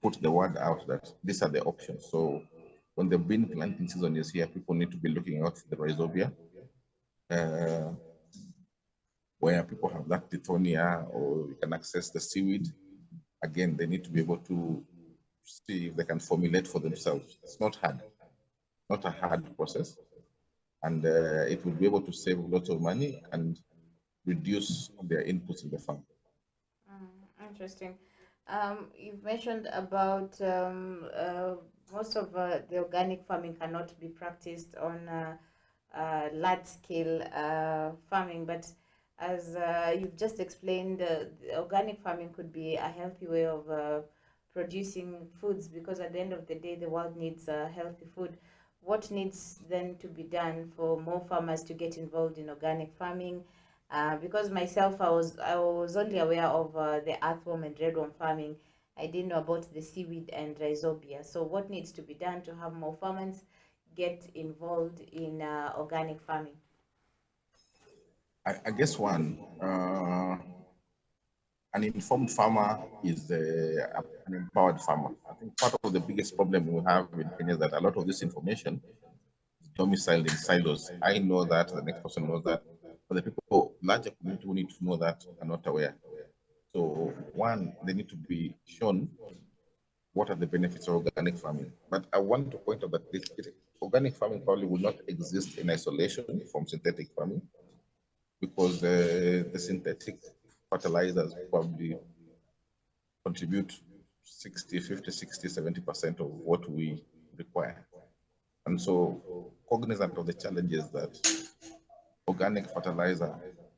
put the word out that these are the options. So when the bean planting season is here, people need to be looking out for the rhizobia, where people have that tithonia or you can access the seaweed. Again, they need to be able to see if they can formulate for themselves. It's not hard, not a hard process. And it will be able to save lots of money and reduce their inputs in the farm. Interesting. You've mentioned about most of the organic farming cannot be practiced on large scale farming, but as you've just explained, the organic farming could be a healthy way of producing foods, because at the end of the day, the world needs healthy food. What needs then to be done for more farmers to get involved in organic farming? Because myself, I was only aware of the earthworm and redworm farming. I didn't know about the seaweed and rhizobia. So what needs to be done to have more farmers get involved in organic farming? I guess one, an informed farmer is an empowered farmer. I think part of the biggest problem we have in Kenya is that a lot of this information is domiciled in silos. I know that, the next person knows that, but the people, larger community who need to know that are not aware. So one, they need to be shown what are the benefits of organic farming. But I want to point out that organic farming probably will not exist in isolation from synthetic farming, because the synthetic fertilizers probably contribute 60, 50, 60, 70% of what we require. And so, cognizant of the challenges that organic fertilizer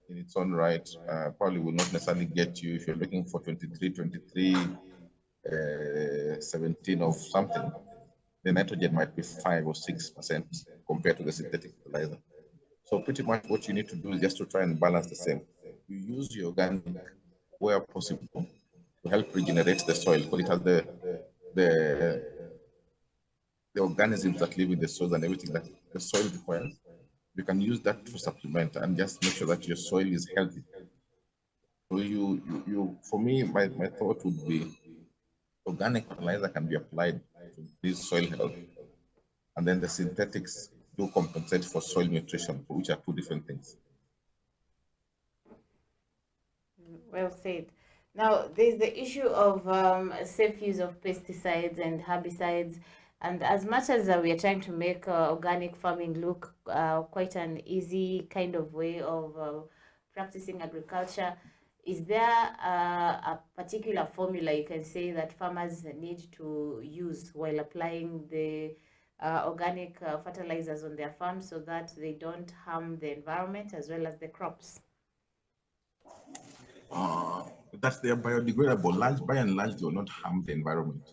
in its own right probably will not necessarily get you if you're looking for 23, 23, 17 of something, the nitrogen might be 5 or 6% compared to the synthetic fertilizer. So pretty much what you need to do is just to try and balance the same. You use your organic where possible to help regenerate the soil, because it has the the organisms that live in the soil and everything that the soil requires. You can use that to supplement and just make sure that your soil is healthy. So for me, my thought would be organic fertilizer can be applied to increase soil health, and then the synthetics do compensate for soil nutrition, which are two different things. Well said. Now, there's the issue of safe use of pesticides and herbicides. And as much as we are trying to make organic farming look quite an easy kind of way of practicing agriculture, is there a particular formula you can say that farmers need to use while applying the organic fertilizers on their farms so that they don't harm the environment as well as the crops? That they are biodegradable. By and large, they will not harm the environment.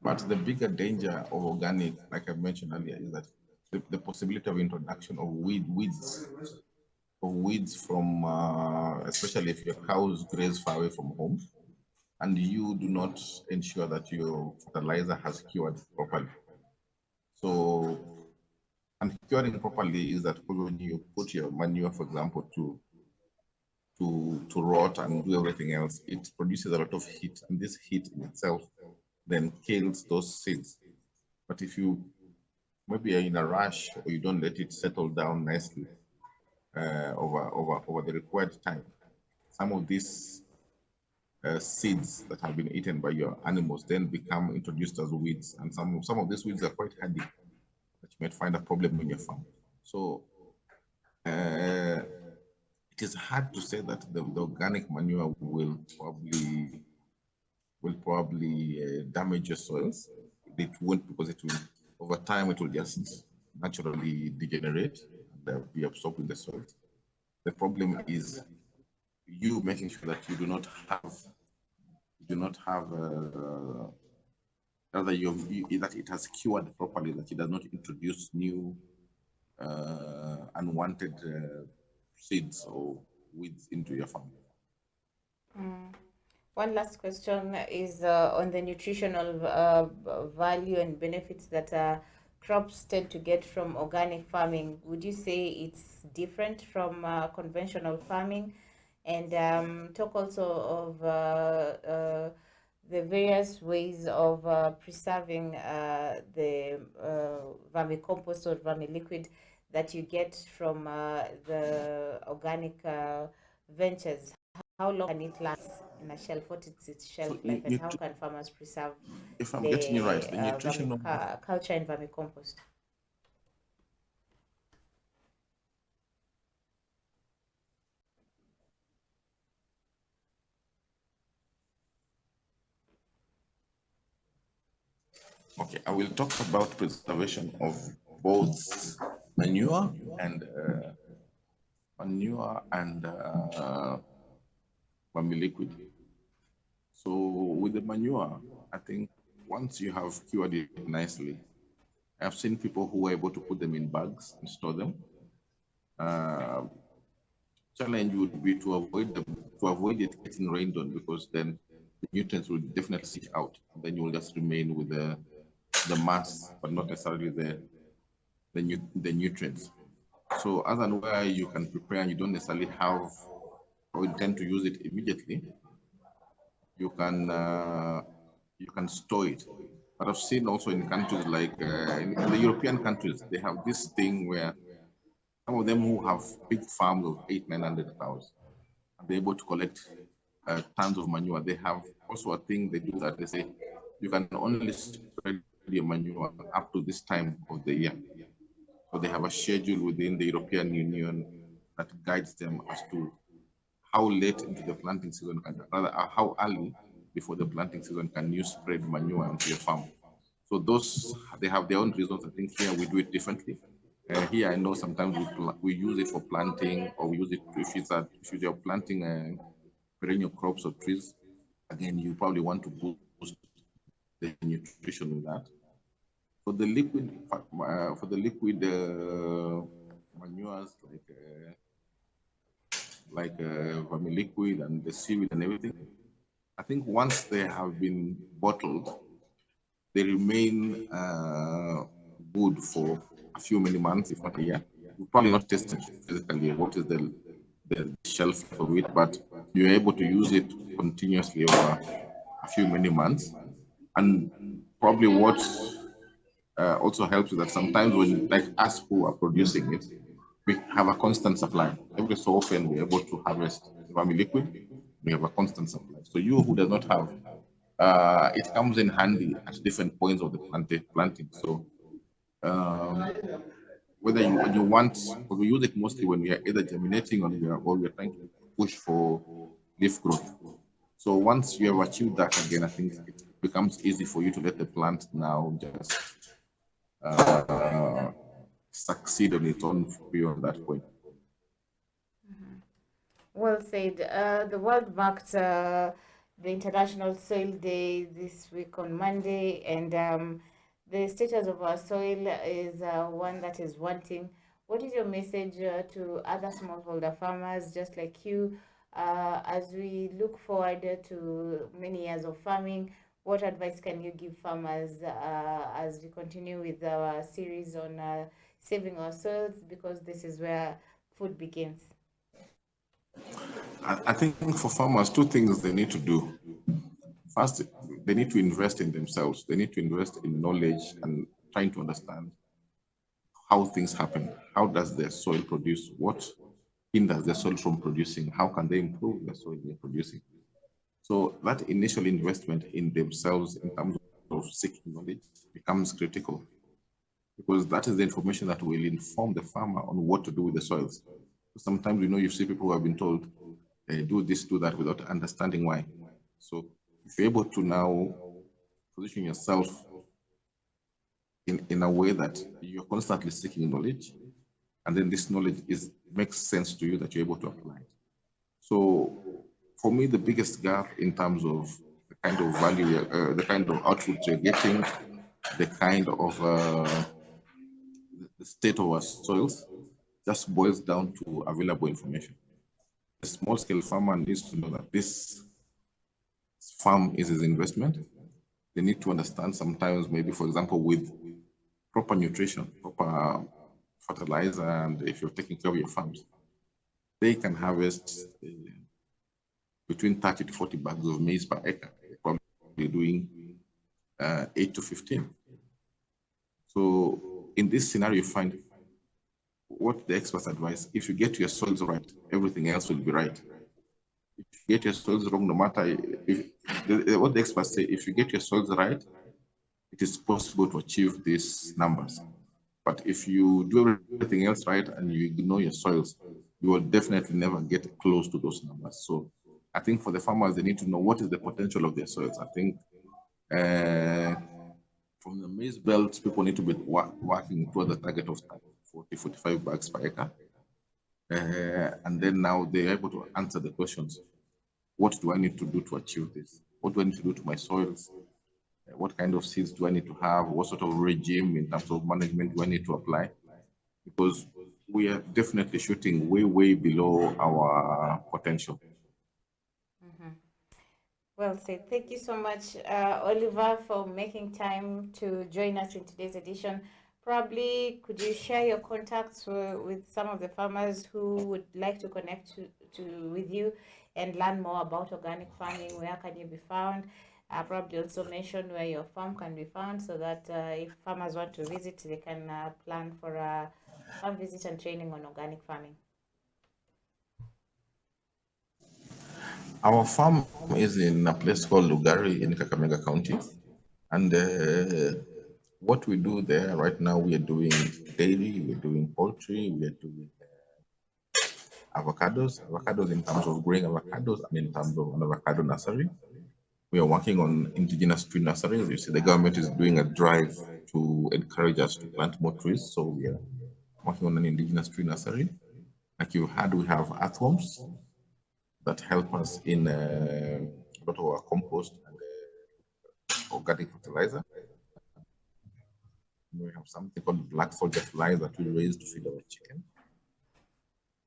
But the bigger danger of organic, like I mentioned earlier, is that the possibility of introduction of weeds from, especially if your cows graze far away from home, and you do not ensure that your fertilizer has cured properly. So, and curing properly is that when you put your manure, for example, to rot and do everything else, it produces a lot of heat, and this heat in itself then kills those seeds. But if you maybe are in a rush or you don't let it settle down nicely over the required time, some of these seeds that have been eaten by your animals then become introduced as weeds, and some of these weeds are quite hardy that you might find a problem in your farm. So it is hard to say that the organic manure will probably damage your soils. It won't, because it will, over time, it will just naturally degenerate and be absorbed in the soil. The problem is you making sure that you do not have rather that it has cured properly, that it does not introduce new unwanted seeds or weeds into your farm. One last question is on the nutritional value and benefits that crops tend to get from organic farming. Would you say it's different from conventional farming? And talk also of the various ways of preserving the vermicompost or vermiliquid that you get from the organic ventures. How long can it last in a shelf? What is its shelf So life, and how can farmers preserve if I'm getting you right, the the nutritional. culture in vermicompost? Okay, I will talk about preservation of both manure and vermiliquid. So with the manure, I think once you have cured it nicely, I've seen people who are able to put them in bags and store them. Uh, Challenge would be to avoid it getting rained on, because then the nutrients will definitely seep out. And then you will just remain with the mass, but not necessarily the nutrients. So other than where you can prepare and you don't necessarily have or intend to use it immediately, you can store it. But I've seen also in countries like in the European countries, they have this thing where some of them who have big farms of 800, 900 cows, and they're able to collect tons of manure. They have also a thing they do that they say you can only spread your manure up to this time of the year. So they have a schedule within the European Union that guides them as to how late into the planting season can, rather how early before the planting season can you spread manure onto your farm. So those, they have their own reasons. I think here we do it differently. Here I know sometimes we use it for planting, or we use it if you're planting perennial crops or trees. Again, you probably want to boost the nutrition with that. For the liquid manures like vermiliquid and the seaweed and everything, I think once they have been bottled, they remain good for a few many months, if not a year. You probably not tested physically what is the shelf life of it, but you're able to use it continuously over a few many months. And probably what also helps is that sometimes when, like us who are producing it, we have a constant supply. Every so often we're able to harvest vermiliquid. We have a constant supply. So you who does not have, it comes in handy at different points of the planting. So whether you want, because we use it mostly when we are either germinating or we are trying to push for leaf growth. So once you have achieved that, again, I think it becomes easy for you to let the plant now just succeed on its own beyond that point. Well said. The world marked the International Soil Day this week on Monday, and the status of our soil is one that is wanting. What is your message to other smallholder farmers just like you as we look forward to many years of farming? What advice can you give farmers as we continue with our series on saving our soils, because this is where food begins? I think for farmers, two things they need to do. First, they need to invest in themselves. They need to invest in knowledge and trying to understand how things happen. How does their soil produce? What hinders the soil from producing? How can they improve the soil they're producing? So that initial investment in themselves in terms of seeking knowledge becomes critical, because that is the information that will inform the farmer on what to do with the soils. Sometimes, you see people who have been told, do this, do that, without understanding why. So if you're able to now position yourself in a way that you're constantly seeking knowledge, and then this knowledge makes sense to you, that you're able to apply it. So for me, the biggest gap in terms of the kind of value, the kind of output you're getting, the kind of the state of our soils, just boils down to available information. A small-scale farmer needs to know that this farm is his investment. They need to understand sometimes, maybe, for example, with proper nutrition, proper fertilizer, and if you're taking care of your farms, they can harvest between 30 to 40 bags of maize per acre. They're probably doing 8 to 15. So in this scenario, you find what the experts advise: if you get your soils right, everything else will be right. If you get your soils wrong, no matter what the experts say, if you get your soils right, it is possible to achieve these numbers. But if you do everything else right and you ignore your soils, you will definitely never get close to those numbers. So I think for the farmers, they need to know what is the potential of their soils. I think from the maize belt, people need to be working toward the target of 40, 45 bags per acre. And then now they're able to answer the questions. What do I need to do to achieve this? What do I need to do to my soils? What kind of seeds do I need to have? What sort of regime in terms of management do I need to apply? Because we are definitely shooting way, way below our potential. Well said. Thank you so much, Oliver, for making time to join us in today's edition. Probably, could you share your contacts with some of the farmers who would like to connect with you and learn more about organic farming? Where can you be found? Probably also mention where your farm can be found so that if farmers want to visit, they can plan for a farm visit and training on organic farming. Our farm is in a place called Lugari in Kakamega County. And what we do there right now, we are doing dairy, we're doing poultry, we are doing avocados in terms of growing avocados, and in terms of an avocado nursery. We are working on indigenous tree nurseries. You see, the government is doing a drive to encourage us to plant more trees. So we are working on an indigenous tree nursery. Like you heard, we have earthworms that help us in a lot of our compost and organic fertilizer. We have something called black soldier flies that we raise to feed our chicken.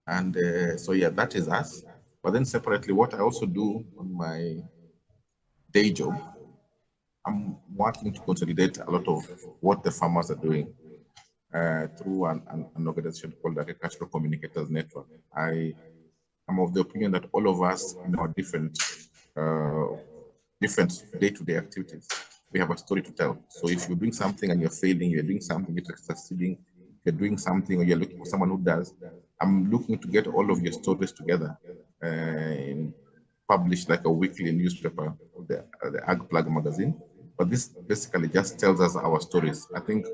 And so, yeah, that is us. But then separately, what I also do on my day job, I'm working to consolidate a lot of what the farmers are doing through an organization called the Agricultural Communicators Network. I am of the opinion that all of us in our different day-to-day activities, we have a story to tell. So if you're doing something and you're failing, you're doing something, you're succeeding, you're doing something, or you're looking for someone who does, I'm looking to get all of your stories together and publish like a weekly newspaper, the Ag Plug magazine. But this basically just tells us our stories. I think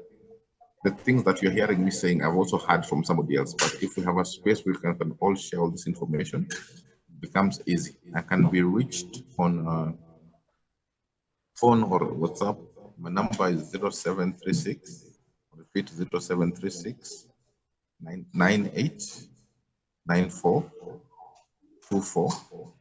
the things that you're hearing me saying, I've also heard from somebody else. But if we have a space where we can all share all this information, it becomes easy. I can be reached on phone or WhatsApp. My number is 0736, repeat 0736 98 9424,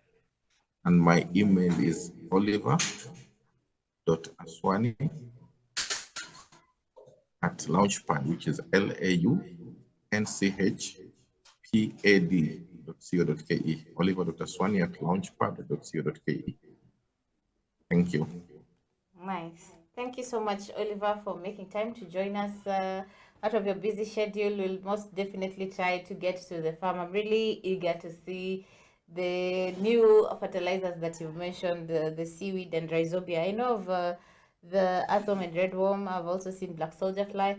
and my email is oliver.aswani@launchpad, which is launchpad.co.ke. oliver.aswani@launchpad.co.ke. Thank you. Nice. Thank you so much, Oliver, for making time to join us out of your busy schedule. We'll most definitely try to get to the farm. I'm really eager to see the new fertilizers that you've mentioned, the seaweed and rhizobia. I know of the earthworm and redworm. I've also seen black soldier fly.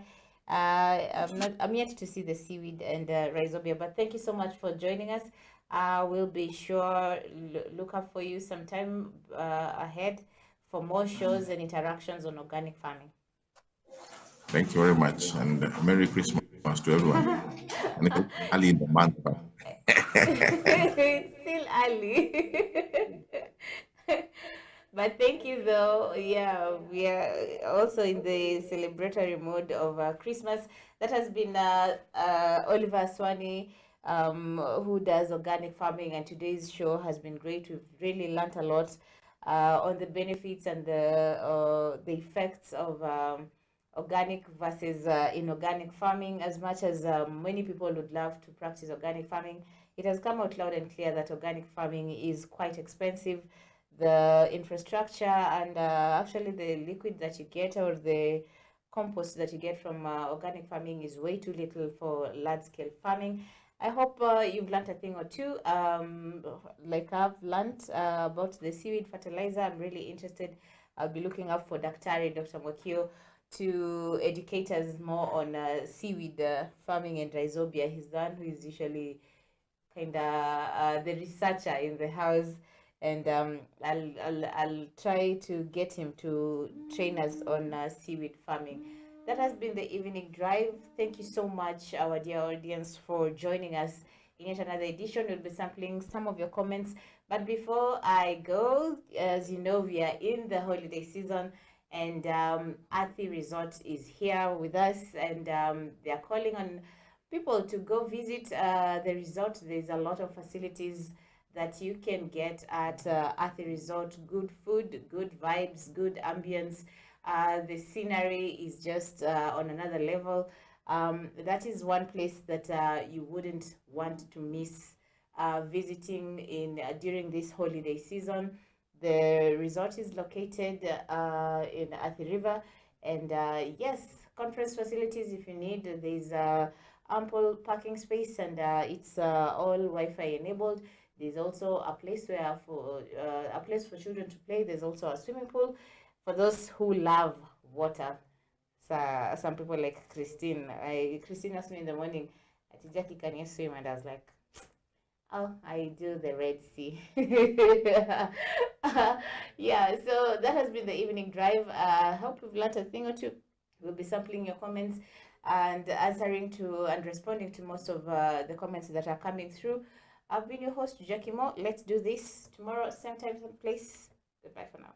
I'm yet to see the seaweed and rhizobia, but thank you so much for joining us. We'll be sure look up for you sometime ahead for more shows and interactions on organic farming. Thank you very much, and Merry Christmas to everyone. And it's early in the month. It's still early. But thank you though. Yeah, we are also in the celebratory mode of Christmas. That has been Oliver Swani, who does organic farming, and today's show has been great. We've really learned a lot on the benefits and the effects of organic versus inorganic farming. As much as many people would love to practice organic farming, it has come out loud and clear that organic farming is quite expensive. the infrastructure and actually the liquid that you get or the compost that you get from organic farming is way too little for large scale farming. I hope you've learned a thing or two. Like I've learned about the seaweed fertilizer. I'm really interested. I'll be looking up for Dr. Mokio, to educate us more on seaweed farming and rhizobia. He's the one who is usually kind of the researcher in the house, and I'll try to get him to train us on seaweed farming. That has been the evening drive. Thank you so much, our dear audience, for joining us in yet another edition. We'll be sampling some of your comments. But before I go, as you know, we are in the holiday season, and Athi Resort is here with us, and they are calling on people to go visit the resort. There's a lot of facilities that you can get at the resort. Good food, good vibes, good ambience. The scenery is just on another level. That is one place that you wouldn't want to miss visiting in during this holiday season. The resort is located in Athi River, and yes, conference facilities if you need. There's ample parking space, and it's all Wi-Fi enabled. There's also a place where for a place for children to play. There's also a swimming pool for those who love water. So some people like Christine. Christine asked me in the morning, Jackie, can you swim? And I was like, oh, I do the Red Sea. Yeah, so that has been the evening drive. I hope you've learned a thing or two. We'll be sampling your comments and answering to and responding to most of the comments that are coming through. I've been your host, Jackie Moore. Let's do this tomorrow, same time, same place. Goodbye for now.